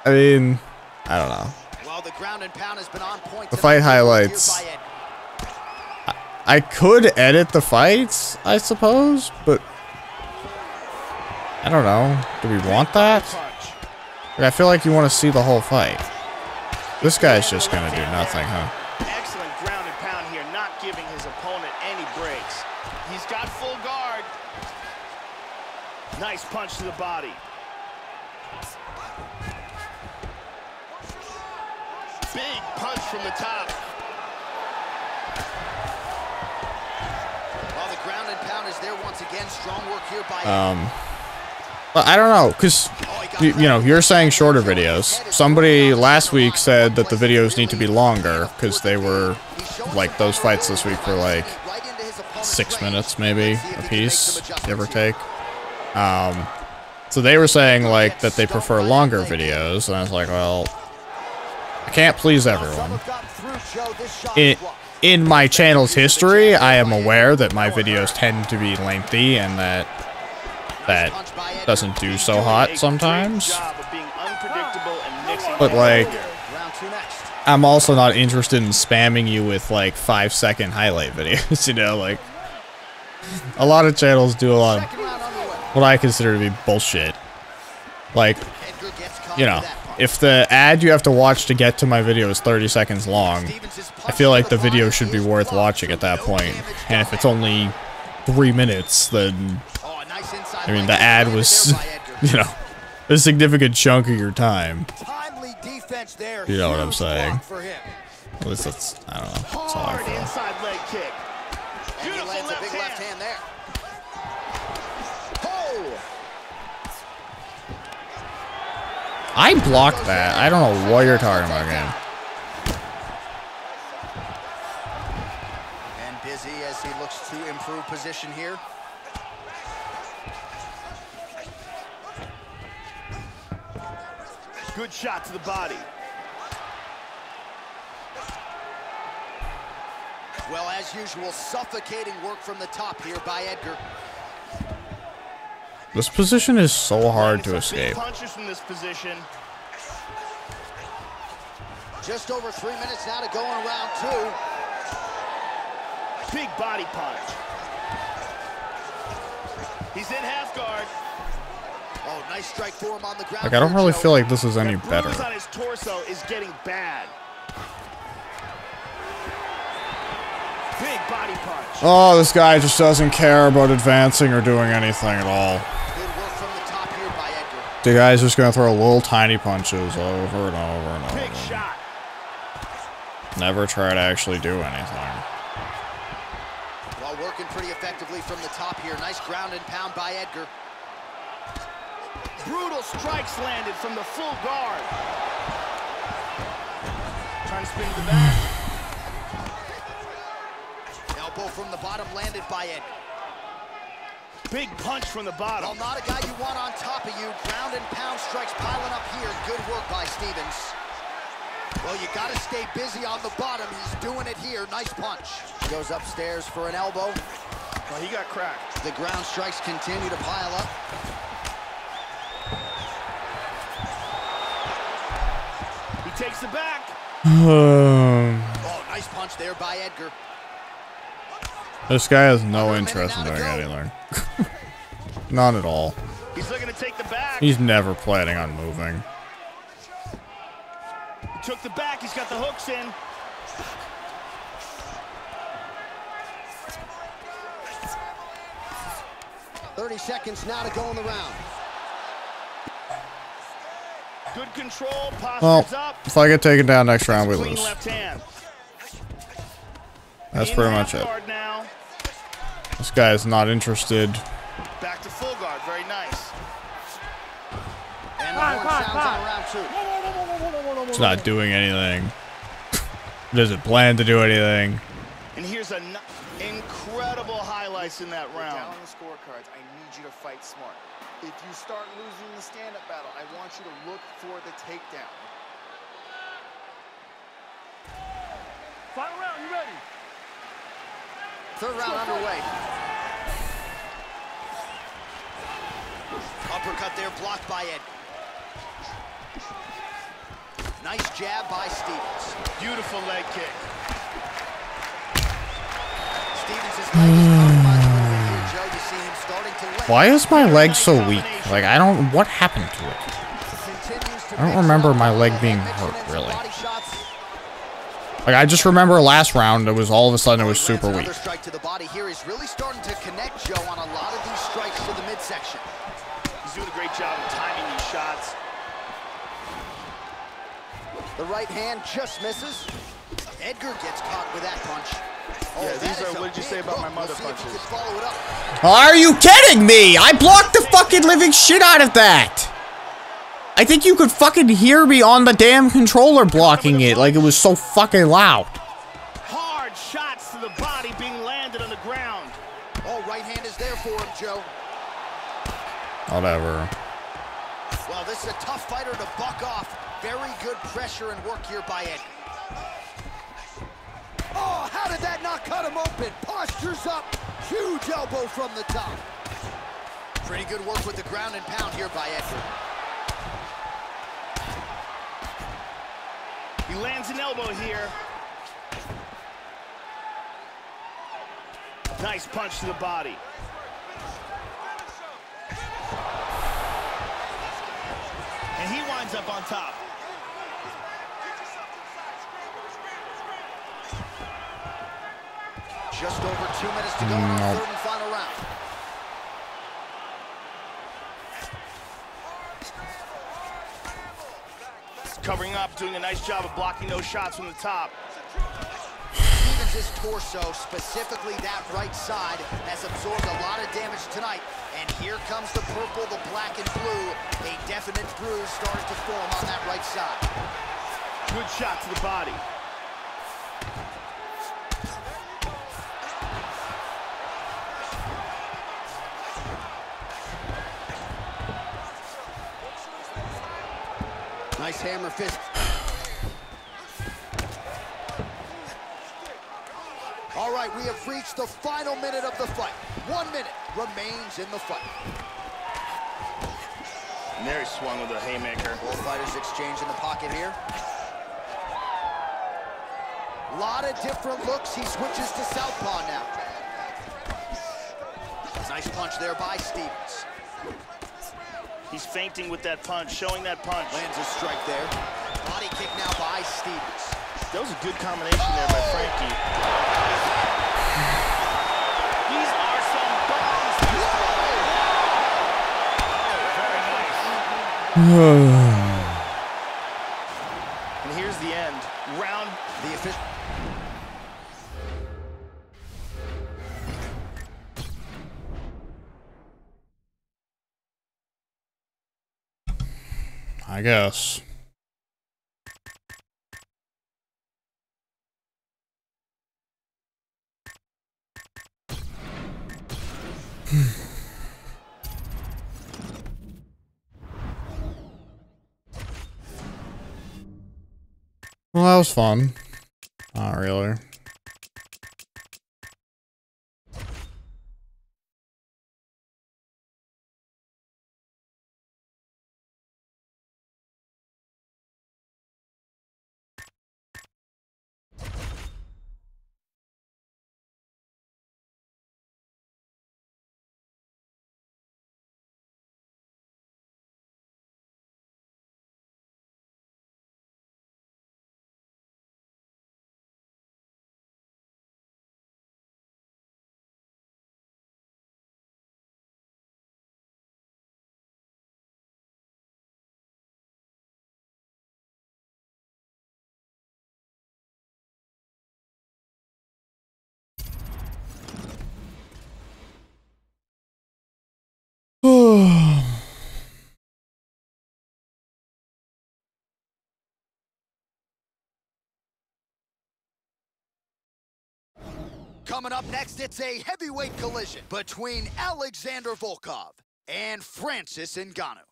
I mean, I don't know. The fight highlights. I could edit the fights, I suppose, but I don't know. Do we want that? Like, I feel like you want to see the whole fight. This guy's just gonna do nothing, huh? Excellent ground and pound here, not giving his opponent any breaks. He's got full guard. Nice punch to the body. Big punch from the top. While the ground and pound is there once again, strong work here by Well, I don't know, because, you know, you're saying shorter videos. Somebody last week said that the videos need to be longer, because they were, like, those fights this week were, like, 6 minutes, maybe, a piece, give or take. So they were saying, like, that they prefer longer videos, and I was like, well, I can't please everyone. Some have gotten through, Joe. This shot is blocked. In my channel's history, I am aware that my videos tend to be lengthy and that doesn't do so hot sometimes. But like, I'm also not interested in spamming you with like 5-second highlight videos, you know, like a lot of channels do a lot of what I consider to be bullshit. Like, you know, if the ad you have to watch to get to my video is 30 seconds long, I feel like the video should be worth watching at that point. And if it's only 3 minutes, then, I mean, the ad was, you know, a significant chunk of your time. You know what I'm saying? At least that's, I don't know, that's all I feel. Inside leg kick. And he lands a big left hand there. I blocked that. I don't know what you're talking about again. And busy as he looks to improve position here. Good shot to the body. Well, as usual, suffocating work from the top here by Edgar. This position is so hard to escape. Punches from this position. Just over 3 minutes now to go in round 2. Big body punch. He's in half guard. Oh, nice strike for him on the ground. Like, I don't really feel like this is any better. The bruise on his torso is getting bad. Big body punch. Oh, this guy just doesn't care about advancing or doing anything at all. Good work from the top here by Edgar. The guy's just gonna throw little tiny punches over and over and over. Big shot. Never try to actually do anything. Well, working pretty effectively from the top here. Nice ground and pound by Edgar. Brutal strikes landed from the full guard. Trying to spin to the back. Elbow from the bottom landed by Edgar. Big punch from the bottom. Well, not a guy you want on top of you. Ground and pound strikes piling up here. Good work by Stevens. Well, you got to stay busy on the bottom. He's doing it here. Nice punch. Goes upstairs for an elbow. Well, he got cracked. The ground strikes continue to pile up. He takes the back. Oh, nice punch there by Edgar. This guy has no interest in doing anything. None at all. He's looking to take the back. He's never planning on moving. He took the back. He's got the hooks in. .30 seconds now to go in the round. Good control. Well, Postures up. if I get taken down next round, we Clean lose. left hand. That's In pretty much half it. guard now. This guy is not interested. Back to full guard. Very nice. And the horn sounds on round 2. He's not doing anything. Doesn't plan to do anything. And here's an incredible highlights in that round. Down on the scorecards, I need you to fight smart. If you start losing the stand-up battle, I want you to look for the takedown. Final round, you ready? Third round underway. Uppercut there, blocked by Ed. Nice jab by Stevens. Beautiful leg kick. Stevens' leg is compromised a little bit here, Joe. You see him starting to limp. Why is my leg so weak? Like, I don't... What happened to it? Continues to I don't mix remember up. my leg being Mixing hurt, in some really. body shots. Like, I just remember last round, it was all of a sudden it was super Lands weak. another strike to the body here. He's really starting to connect, Joe, on a lot of these strikes to the midsection. He's doing a great job of timing these shots. The right hand just misses. Edgar gets caught with that punch. Oh, Yeah, that these is are- a what did you say big about my hook. mother We'll see if he punches? can follow it up. Are you kidding me? I blocked the fucking living shit out of that! I think you could fucking hear me on the damn controller blocking it, like it was so fucking loud. Hard shots to the body being landed on the ground. Oh, right hand is there for him, Joe. Whatever. Well, this is a tough fighter to buck off. Very good pressure and work here by Edgar. Oh, how did that not cut him open? Postures up. Huge elbow from the top. Pretty good work with the ground and pound here by Edgar. He lands an elbow here. Nice punch to the body. And he winds up on top. Just over 2 minutes to go in our third and final round. Covering up, doing a nice job of blocking those shots from the top. Stevens' torso, specifically that right side, has absorbed a lot of damage tonight. And here comes the purple, the black, and blue. A definite bruise starting to form on that right side. Good shot to the body. Nice hammer fist. All right, we have reached the final minute of the fight. 1 minute remains in the fight. And there he swung with a haymaker. Both fighters exchange in the pocket here. A lot of different looks. He switches to southpaw now. Nice punch there by Stevens. He's feinting with that punch, showing that punch. Lands a strike there. Body kick now by Stevens. That was a good combination there by Frankie. These are some bombs. Very nice. And here's the end. Round. The official. I guess. Well, that was fun. Not really. Coming up next, it's a heavyweight collision between Alexander Volkov and Francis Ngannou.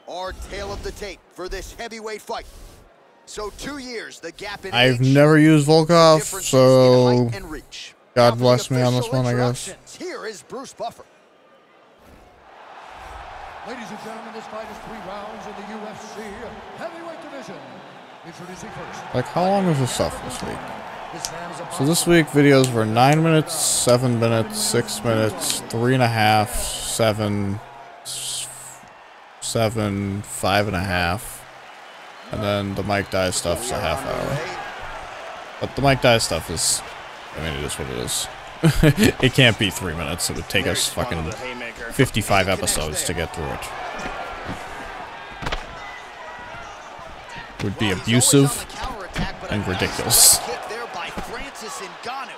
Our tale of the tape for this heavyweight fight. So 2 years, the gap in I've age, never used Volkov, differences so in height and reach. God Now for bless the me on this official one, I guess. introductions, here is Bruce Buffer. Ladies and gentlemen, this fight is 3 rounds in the UFC heavyweight division. Introducing first. Like, how long was this stuff this week? This man is a So this week, videos were 9 minutes, 7 minutes, 6 minutes, 3.5, 7, 7, 5.5. And then the Mike Dye stuff's a half hour. But the Mike Dye stuff is, I mean, it is what it is. It can't be 3 minutes. It would take us fucking 55 episodes to get through it. It would be abusive and ridiculous.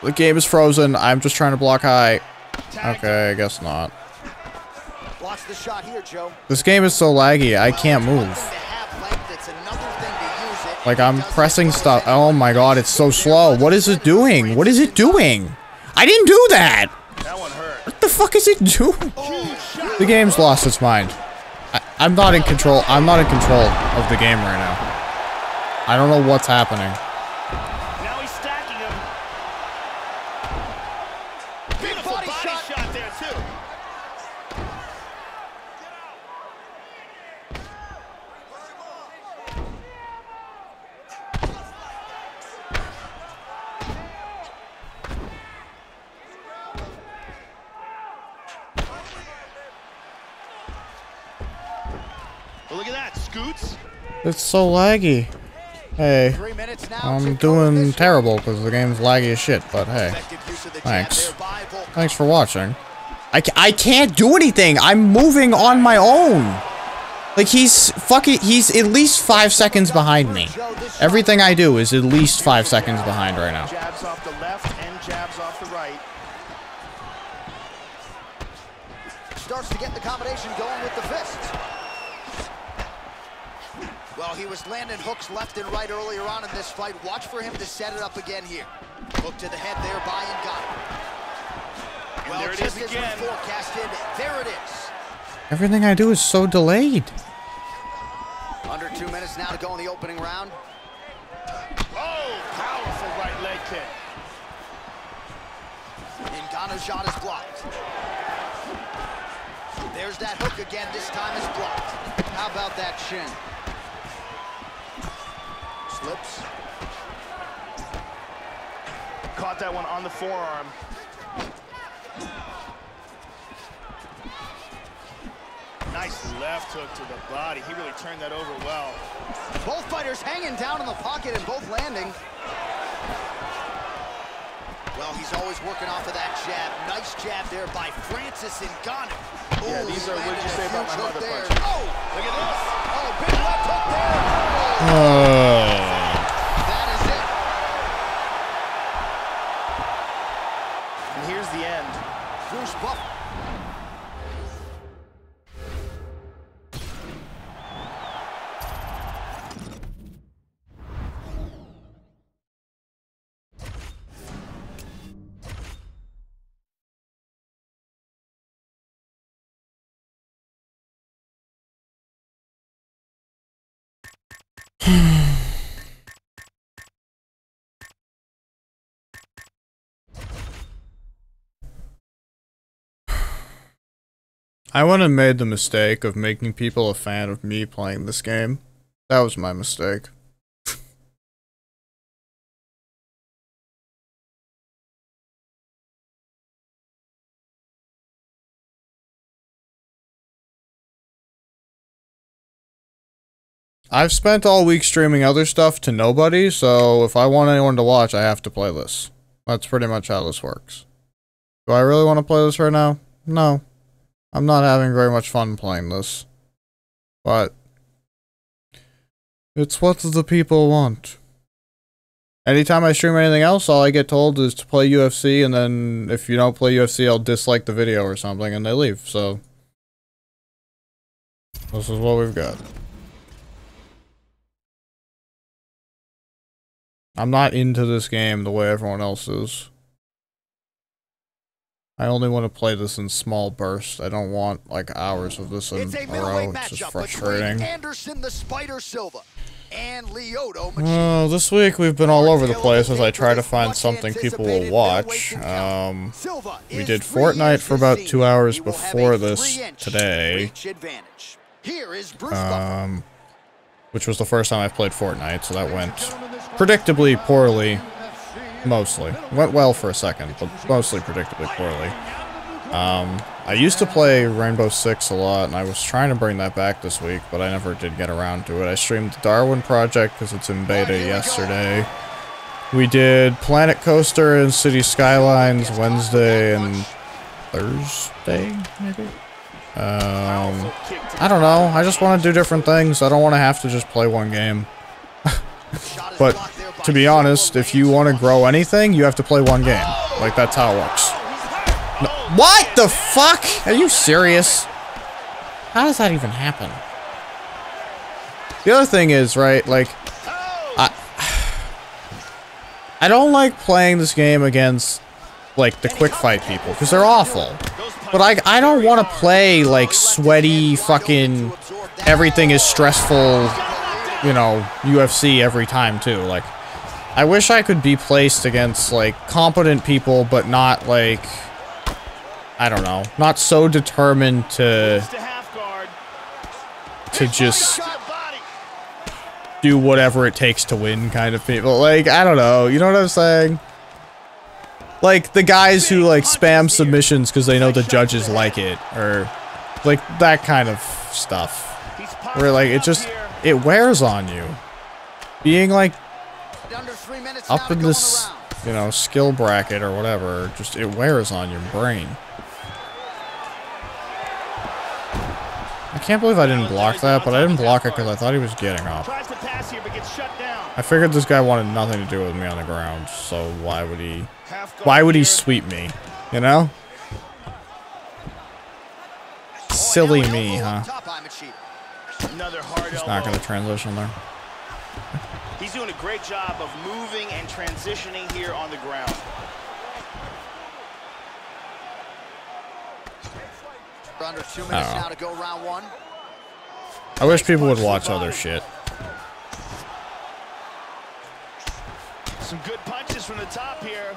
The game is frozen. I'm just trying to block high. Okay, I guess not. Watch the shot here, Joe. This game is so laggy, I can't move. Like, I'm pressing stuff. Oh my god, it's so slow. What is it doing? What is it doing? I didn't do that! That one hurt. What the fuck is it doing? The game's lost its mind. I'm not in control. I'm not in control of the game right now. I don't know what's happening. Now he's stacking him. Beautiful body shot there, too. Well, look at that, Scoots. It's so laggy. Hey, 3 minutes now I'm doing terrible because the game's laggy as shit, but hey. Thanks. Thanks for watching. I can't do anything! I'm moving on my own! Like, he's at least 5 seconds behind me. Everything I do is at least 5 seconds behind right now. Jabs off the left and jabs off the right. Starts to get the combination going with the fists. Well, he was landing hooks left and right earlier on in this fight. Watch for him to set it up again here. Hook to the head there by Ngannou. Well, there it just is as again. we forecasted, there it is. Everything I do is so delayed. Under 2 minutes now to go in the opening round. Oh, powerful right leg kick. Ngannou's shot is blocked. There's that hook again. This time it's blocked. How about that shin? Slips. Caught that one on the forearm. Nice left hook to the body. He really turned that over well. Both fighters hanging down in the pocket and both landing. Well, he's always working off of that jab. Nice jab there by Francis Ngannou. Yeah, these are, what did you say about my mother punch? Oh, Look at this. oh, big left hook there. That is it. And here's the end. Bruce Buff. I wouldn't have made the mistake of making people a fan of me playing this game. That was my mistake. I've spent all week streaming other stuff to nobody, so if I want anyone to watch, I have to play this. That's pretty much how this works. Do I really want to play this right now? No. I'm not having very much fun playing this. But it's what the people want. Anytime I stream anything else, all I get told is to play UFC, and then if you don't play UFC, I'll dislike the video or something, and they leave, so this is what we've got. I'm not into this game the way everyone else is. I only want to play this in small bursts. I don't want, like, hours of this in a row. It's just frustrating. Anderson the Spider Silva and Lyoto Machida. Well, this week we've been all over the place as I try to find something people will watch. We did Fortnite for about 2 hours before this today. Which was the first time I've played Fortnite, so that went predictably poorly. Mostly. Went well for a second, but mostly predictably poorly. I used to play Rainbow Six a lot, and I was trying to bring that back this week, but I never did get around to it. I streamed the Darwin Project because it's in beta yesterday. We did Planet Coaster and City Skylines Wednesday and Thursday, maybe? I don't know. I just want to do different things. I don't want to have to just play one game. But to be honest, if you want to grow anything, you have to play one game. Like, that's how it works. No, what the fuck? Are you serious? How does that even happen? The other thing is, right, like, I don't like playing this game against, like, the quick fight people, because they're awful. But I don't want to play, like, sweaty, fucking, everything is stressful, you know, UFC every time, too. Like, I wish I could be placed against, like, competent people, but not, like, I don't know, not so determined to just do whatever it takes to win kind of people. Like, I don't know, you know what I'm saying? Like, the guys who, like, spam submissions because they know the judges like it, or, like, that kind of stuff. Where, like, it wears on you. Being, like, up in this, you know, skill bracket or whatever, just, it wears on your brain. I can't believe I didn't block that, but I didn't block it because I thought he was getting up. I figured this guy wanted nothing to do with me on the ground, so why would he sweep me, you know? Silly me, huh? He's not gonna transition there. He's doing a great job of moving and transitioning here on the ground. Under 2 minutes now to go round one. I wish people would watch other shit. Some good punches from the top here.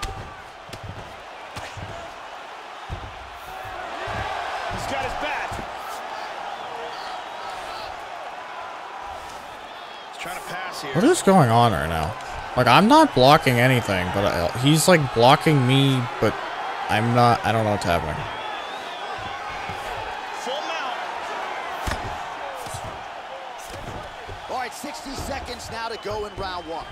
He's got his back. He's trying to pass here. What is going on right now? Like, I'm not blocking anything, but he's like blocking me, but I'm not. I don't know what's happening. Full mount. All right, 60 seconds now to go in round one.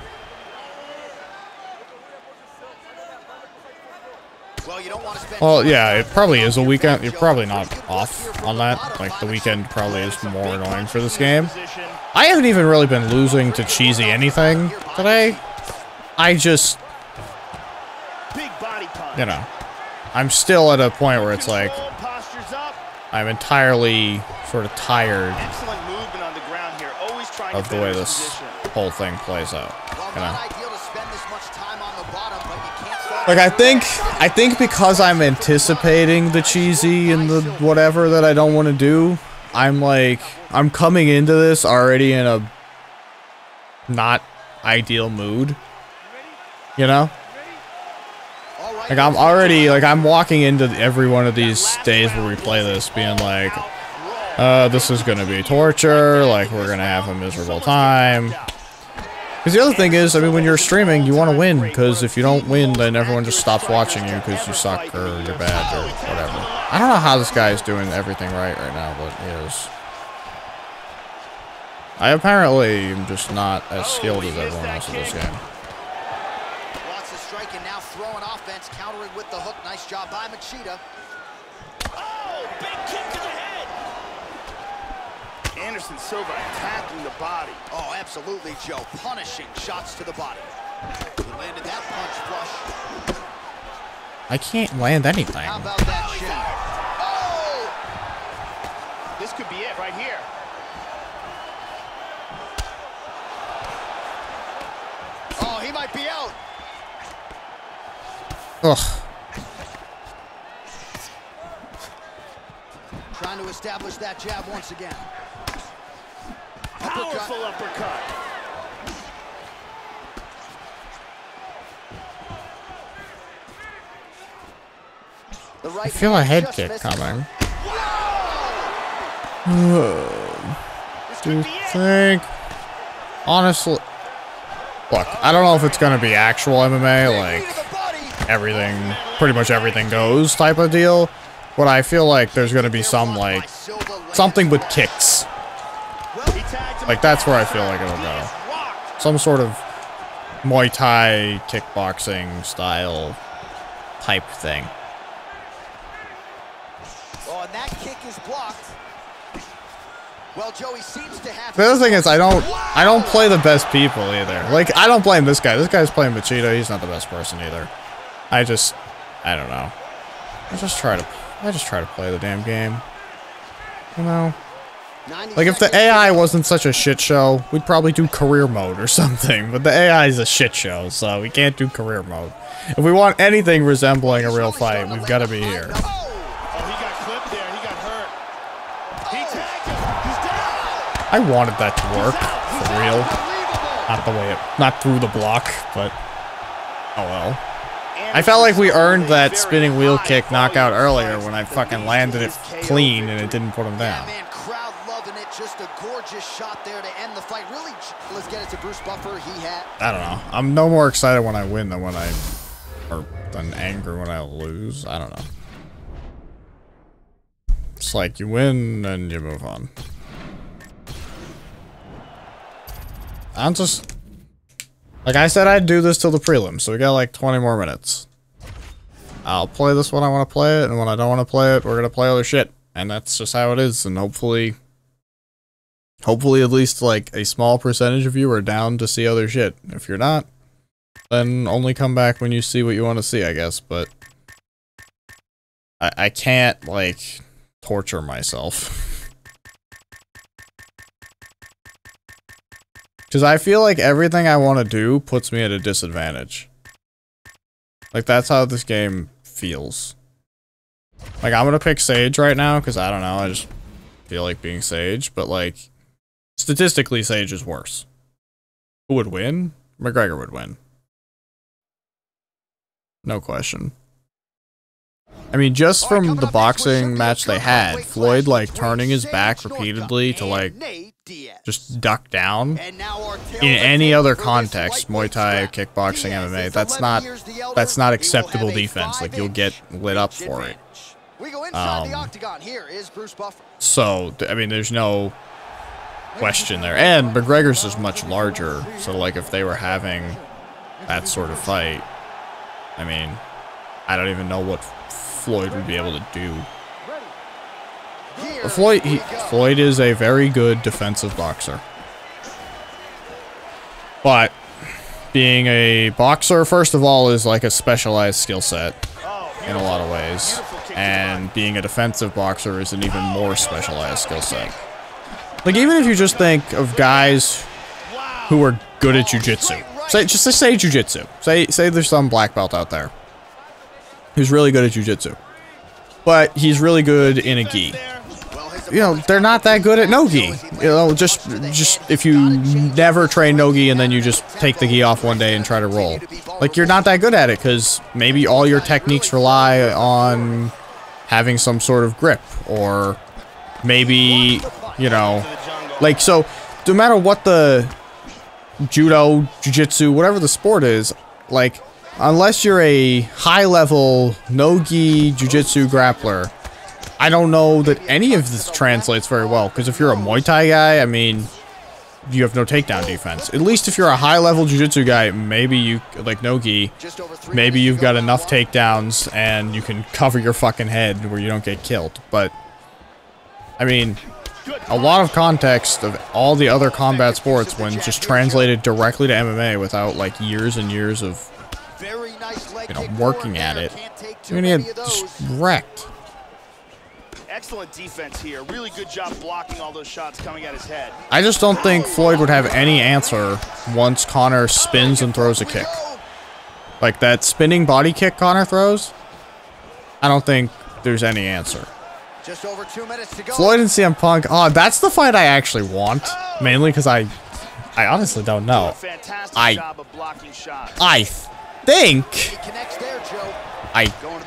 Well, you don't want to spend. Well, yeah, it probably is a weekend. You're probably not off on that. Like, the weekend probably is more annoying for this game. I haven't even really been losing to cheesy anything today. I just, you know, I'm still at a point where it's like, I'm entirely sort of tired of the way this whole thing plays out, you know? Like, I think because I'm anticipating the cheesy and the whatever that I don't want to do, I'm coming into this already in a not ideal mood, you know? Like, I'm already, like, I'm walking into every one of these days where we play this being like, this is gonna be torture, like, we're gonna have a miserable time. Because the other thing is, I mean, when you're streaming, you want to win, because if you don't win, then everyone just stops watching you because you suck or you're bad or whatever. I don't know how this guy is doing everything right now, but he is. I apparently am just not as skilled as everyone else in this game. Lots of striking now, throwing offense, countering with the hook. Nice job by Machida. Oh, big kick to the head. Anderson Silva attacking the body. Oh, absolutely, Joe. Punishing shots to the body. He landed that punch flush. I can't land anything. How about that shot? Oh! This could be it right here. Oh, he might be out. Ugh. Trying to establish that jab once again. Powerful uppercut. I feel a head kick coming. Do you think? Honestly, look, I don't know if it's gonna be actual MMA, like everything, pretty much everything goes type of deal. But I feel like there's gonna be some, like, something with kicks. Like, that's where I feel like it'll go. Some sort of Muay Thai kickboxing style type thing. Oh, and that kick is blocked. Well, Joey seems to have. The other thing is, I don't play the best people either. Like, I don't blame this guy. This guy's playing Machida. He's not the best person either. I don't know. I just try to play the damn game. You know? Like, if the AI wasn't such a shit show, we'd probably do career mode or something. But the AI is a shit show, so we can't do career mode. If we want anything resembling a real fight, we've got to be here. Oh, he got I wanted that to work, for real. Not the way it, not through the block, but oh well. I felt like we earned that spinning wheel kick knockout earlier when I fucking landed it clean and it didn't put him down. Man, crowd loving it. Just a gorgeous shot there to end the fight. Really, let's get it to Bruce Buffer. He had. I don't know. I'm no more excited when I win than when I, or than angry when I lose. I don't know. It's like you win and you move on. I'm just, like I said, I'd do this till the prelims, so we got like 20 more minutes. I'll play this when I want to play it, and when I don't want to play it, we're gonna play other shit. And that's just how it is, and hopefully at least like a small percentage of you are down to see other shit. If you're not, then only come back when you see what you want to see, I guess, but I can't, like, torture myself. Because I feel like everything I want to do puts me at a disadvantage. Like, that's how this game feels. Like, I'm gonna pick Sage right now, because I don't know, I just feel like being Sage, but, like, statistically, Sage is worse. Who would win? McGregor would win. No question. I mean, just from the boxing match they had, Floyd, like, turning his back repeatedly to, like, just duck down. In any other context, Muay Thai, kickboxing, MMA, that's not acceptable defense. Like, you'll get lit up for it. So, I mean, there's no question there. And McGregor's is much larger, so, like, if they were having that sort of fight, I mean, I don't even know what Floyd would be able to do. But Floyd is a very good defensive boxer. But being a boxer, first of all, is like a specialized skill set in a lot of ways. And being a defensive boxer is an even more specialized skill set. Like, even if you just think of guys who are good at jiu-jitsu. Just say jiu-jitsu. Say there's some black belt out there who's really good at jiu-jitsu. But he's really good in a gi. You know, they're not that good at no-gi. You know, just if you never train no-gi and then you just take the gi off one day and try to roll. Like, you're not that good at it because maybe all your techniques rely on having some sort of grip. Or maybe, you know, like, so no matter what the judo, jiu-jitsu, whatever the sport is, like, unless you're a high-level no-gi jiu-jitsu grappler, I don't know that any of this translates very well, because if you're a Muay Thai guy, I mean, you have no takedown defense. At least if you're a high-level jiu-jitsu guy, maybe you, like no-gi, maybe you've got enough takedowns and you can cover your fucking head where you don't get killed. But, I mean, a lot of context of all the other combat sports, when just translated directly to MMA without, like, years and years of, you know, working at it, you're gonna get just wrecked. Excellent defense here. Really good job blocking all those shots coming at his head. I just don't think Floyd would have any answer once Conor spins and throws a kick. Like, that spinning body kick Conor throws, I don't think there's any answer. Just over 2 minutes to go. Floyd and CM Punk, oh, that's the fight I actually want. Mainly because I honestly don't know. I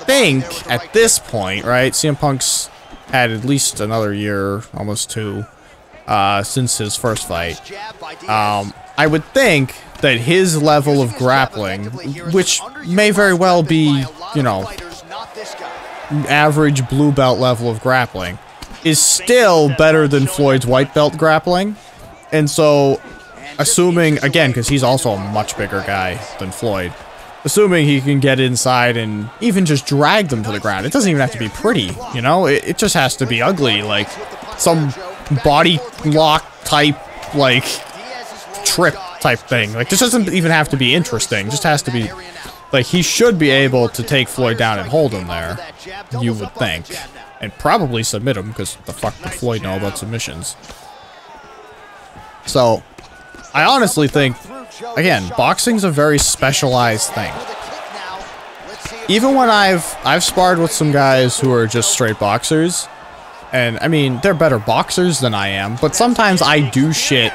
think at this point, right, CM Punk's had at least another year, almost two, since his first fight. I would think that his level of grappling, which may very well be, you know, average blue belt level of grappling, is still better than Floyd's white belt grappling. And so, assuming, again, because he's also a much bigger guy than Floyd, assuming he can get inside and even just drag them to the ground. It doesn't even have to be pretty, you know? It just has to be ugly, like some body lock type, like, trip type thing. Like, this doesn't even have to be interesting. It just has to be, like, he should be able to take Floyd down and hold him there, you would think. And probably submit him, because the fuck would Floyd know about submissions? So, I honestly think, again, boxing's a very specialized thing. Even when I've sparred with some guys who are just straight boxers, And, I mean, they're better boxers than I am, but sometimes I do shit.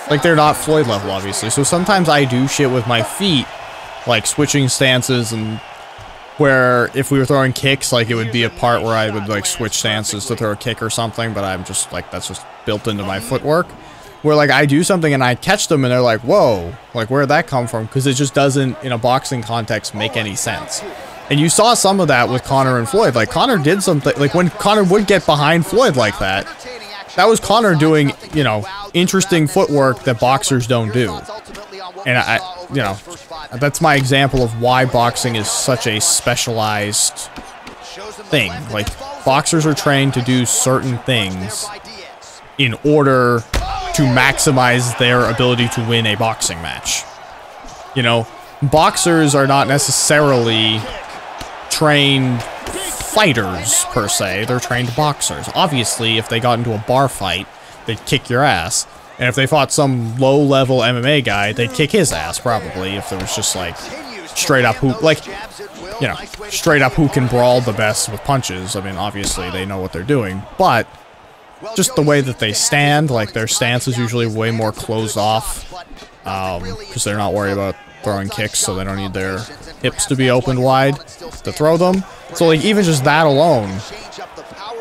Like, they're not Floyd level, obviously, so sometimes I do shit with my feet, like switching stances, and where if we were throwing kicks, like, it would be a part where I would, like, switch stances to throw a kick or something, but I'm just, like, that's just built into my footwork. Where, like, I do something and I catch them and they're like, whoa, like, where'd that come from? Because it just doesn't, in a boxing context, make any sense. And you saw some of that with Conor and Floyd. Like, Conor did something, like, when Conor would get behind Floyd like that, that was Conor doing, you know, interesting footwork that boxers don't do. And you know, that's my example of why boxing is such a specialized thing. Like, boxers are trained to do certain things in order to maximize their ability to win a boxing match. You know, boxers are not necessarily trained fighters, per se. They're trained boxers. Obviously, if they got into a bar fight, they'd kick your ass. And if they fought some low-level MMA guy, they'd kick his ass, probably, if there was just, like, straight up who, like, you know, straight up who can brawl the best with punches. I mean, obviously, they know what they're doing, but just the way that they stand, like, their stance is usually way more closed off, because they're not worried about throwing kicks, so they don't need their hips to be opened wide to throw them. So, like, even just that alone,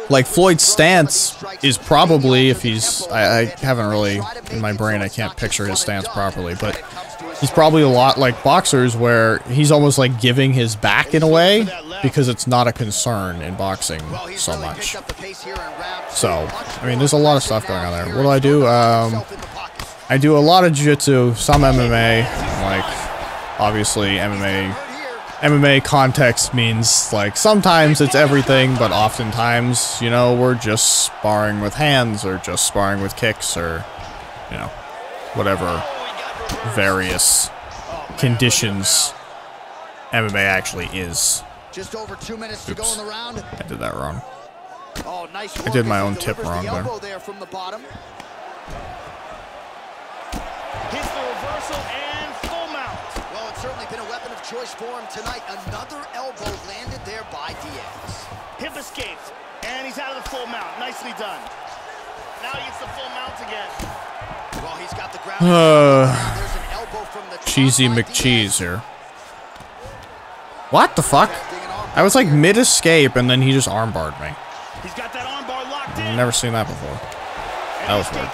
like, Floyd's stance is probably, if he's, I haven't really, in my brain, I can't picture his stance properly, but he's probably a lot like boxers, where he's almost like giving his back in a way, because it's not a concern in boxing so much. So, I mean, there's a lot of stuff going on there. What do? I do a lot of jiu-jitsu, some MMA, like, obviously MMA context means, like, sometimes it's everything, but oftentimes, you know, we're just sparring with hands, or just sparring with kicks, or, you know, whatever various conditions MMA actually is. Just over 2 minutes to go in the round. I did that wrong. Oh, nice I did my own tip wrong there from the bottom. Hits the reversal and full mount. Well, it's certainly been a weapon of choice for him tonight. Another elbow landed there by Diaz. Hip escaped, and he's out of the full mount. Nicely done. Now he gets the full mount again. Well, he's got the ground. There's an elbow from the Cheesy McCheese here. What the fuck? I was like mid-escape, and then he just armbarred me. He's got that armbar locked in. I've never seen that before. That was weird.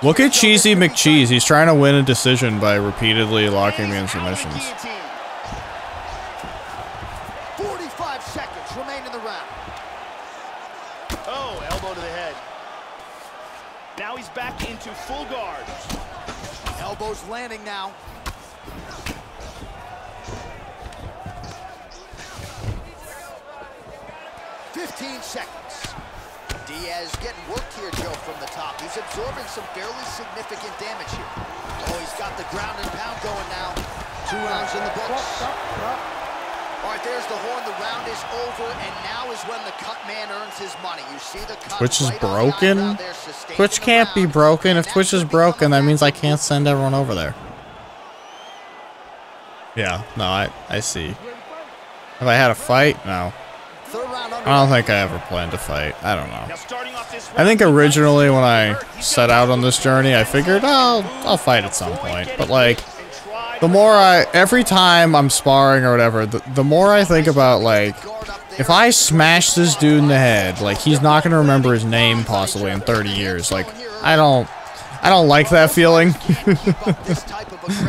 Look at Cheesy McCheese. He's trying to win a decision by repeatedly locking me in submissions. 45 seconds remain in the round. Oh, elbow to the head. Now he's back into full guard. Elbows landing now. "15 seconds. Diaz getting worked here, Joe, from the top. He's absorbing some fairly significant damage here. Oh, he's got the ground and pound going now. 2 rounds in the books. All right, there's the horn. The round is over, and now is when the cut man earns his money. You see the cut. Twitch is broken? Twitch can't be broken. If Twitch is broken, that means I can't send everyone over there. Yeah, no, I see. Have I had a fight? No. I don't think I ever planned to fight. I don't know. I think originally when I set out on this journey, I figured, oh, I'll fight at some point. But, like, the more every time I'm sparring or whatever, the more I think about, like, if I smash this dude in the head, like, he's not going to remember his name possibly in 30 years. Like, I don't like that feeling.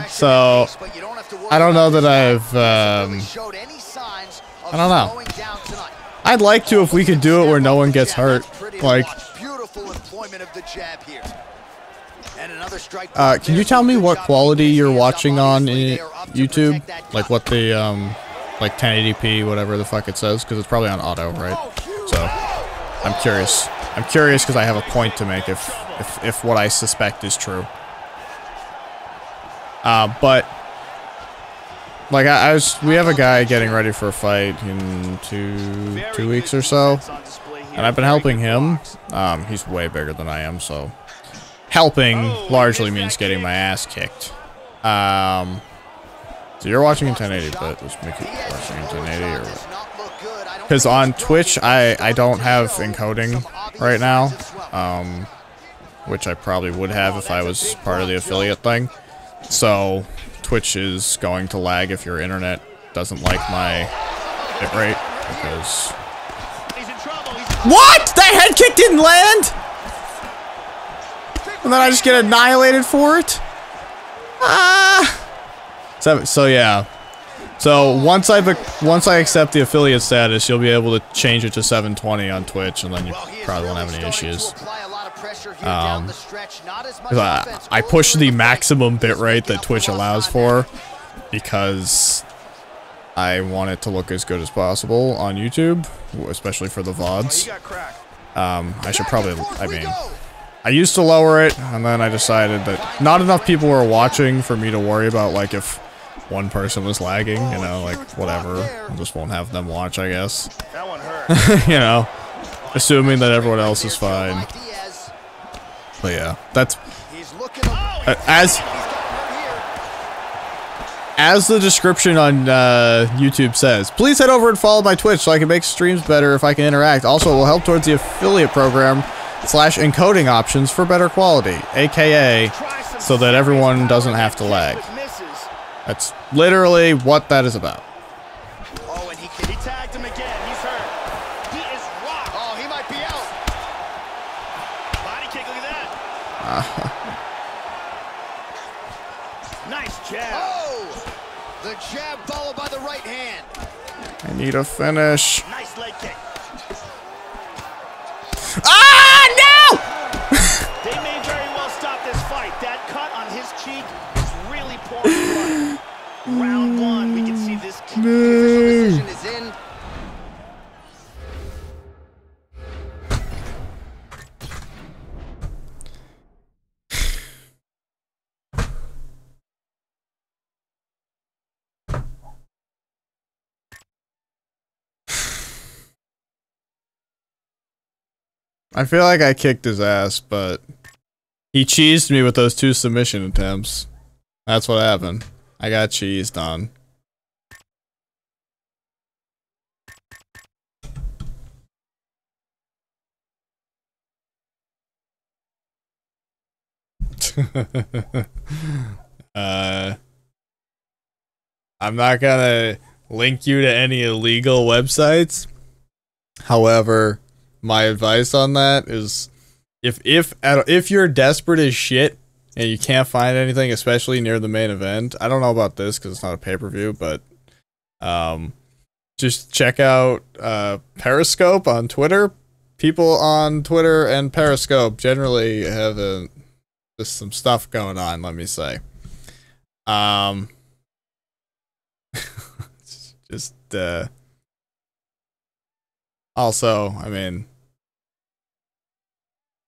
So, I don't know that I've, I don't know. I'd like to if we could do it where no one gets hurt. Like, can you tell me what quality you're watching on YouTube? Like what the, like 1080p, whatever the fuck it says? Because it's probably on auto, right? So, I'm curious. I'm curious because I have a point to make if what I suspect is true. But, like, we have a guy getting ready for a fight in two weeks or so, and I've been helping him. He's way bigger than I am, so helping largely means getting my ass kicked. So you're watching in 1080, but was Mickey watching in 1080 or what? Because on Twitch, I don't have encoding right now, which I probably would have if I was part of the affiliate thing. So Twitch is going to lag if your internet doesn't like my bitrate, because... What?! That head kick didn't land?! And then I just get annihilated for it? Ah! So yeah. So once I accept the affiliate status, you'll be able to change it to 720 on Twitch, and then you probably won't have any issues. I push the maximum bitrate that Twitch allows for because I want it to look as good as possible on YouTube, especially for the VODs. I should probably, I mean, I used to lower it, and then I decided that not enough people were watching for me to worry about, like, if one person was lagging, you know, like, whatever. I just won't have them watch, I guess. That one hurt. You know, assuming that everyone else is fine. But yeah, that's... As the description on YouTube says, please head over and follow my Twitch so I can make streams better if I can interact. Also, it will help towards the affiliate program / encoding options for better quality, aka so that everyone doesn't have to lag. That's literally what that is about. Oh, and he tagged him again. He's hurt. He is rocked. Oh, he might be out. Body kick, look at that. Nice jab. Oh, the jab followed by the right hand. I need a finish. Nice leg kick. Ah, no! They may very well stop this fight. That cut on his cheek is really pouring blood. Round one, we can see this decision is in. I feel like I kicked his ass, but he cheesed me with those 2 submission attempts. That's what happened. I got cheesed on. I'm not gonna link you to any illegal websites. However, my advice on that is if you're desperate as shit and you can't find anything, especially near the main event, I don't know about this because it's not a pay-per-view, but just check out Periscope on Twitter. People on Twitter and Periscope generally have just some stuff going on, let me say. Just also, I mean,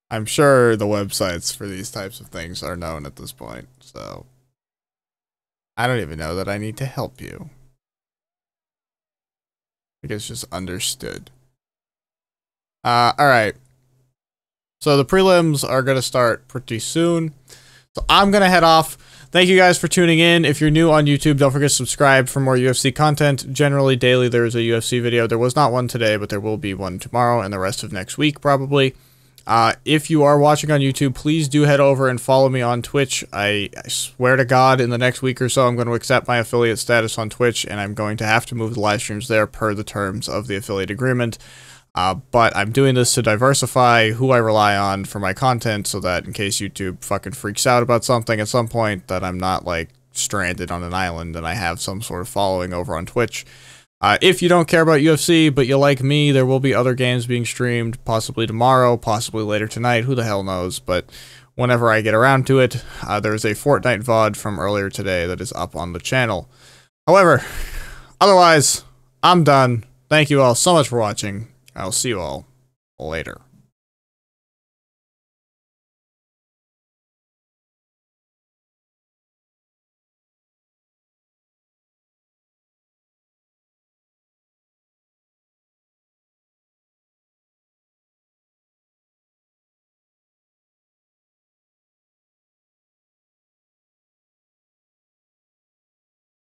I'm sure the websites for these types of things are known at this point, so I don't even know that I need to help you. I think it's just understood. Alright. So the prelims are going to start pretty soon. So I'm going to head off. Thank you guys for tuning in. If you're new on YouTube, don't forget to subscribe for more UFC content. Generally, daily, there's a UFC video. There was not one today, but there will be one tomorrow and the rest of next week, probably. If you are watching on YouTube, please do head over and follow me on Twitch. I swear to God, in the next week or so, I'm going to accept my affiliate status on Twitch, and I'm going to have to move the live streams there per the terms of the affiliate agreement. But I'm doing this to diversify who I rely on for my content so that in case YouTube fucking freaks out about something at some point, that I'm not, like, stranded on an island and I have some sort of following over on Twitch. If you don't care about UFC, but you like me, there will be other games being streamed, possibly tomorrow, possibly later tonight, who the hell knows, but whenever I get around to it, there's a Fortnite VOD from earlier today that is up on the channel. However, otherwise, I'm done. Thank you all so much for watching. I'll see you all later.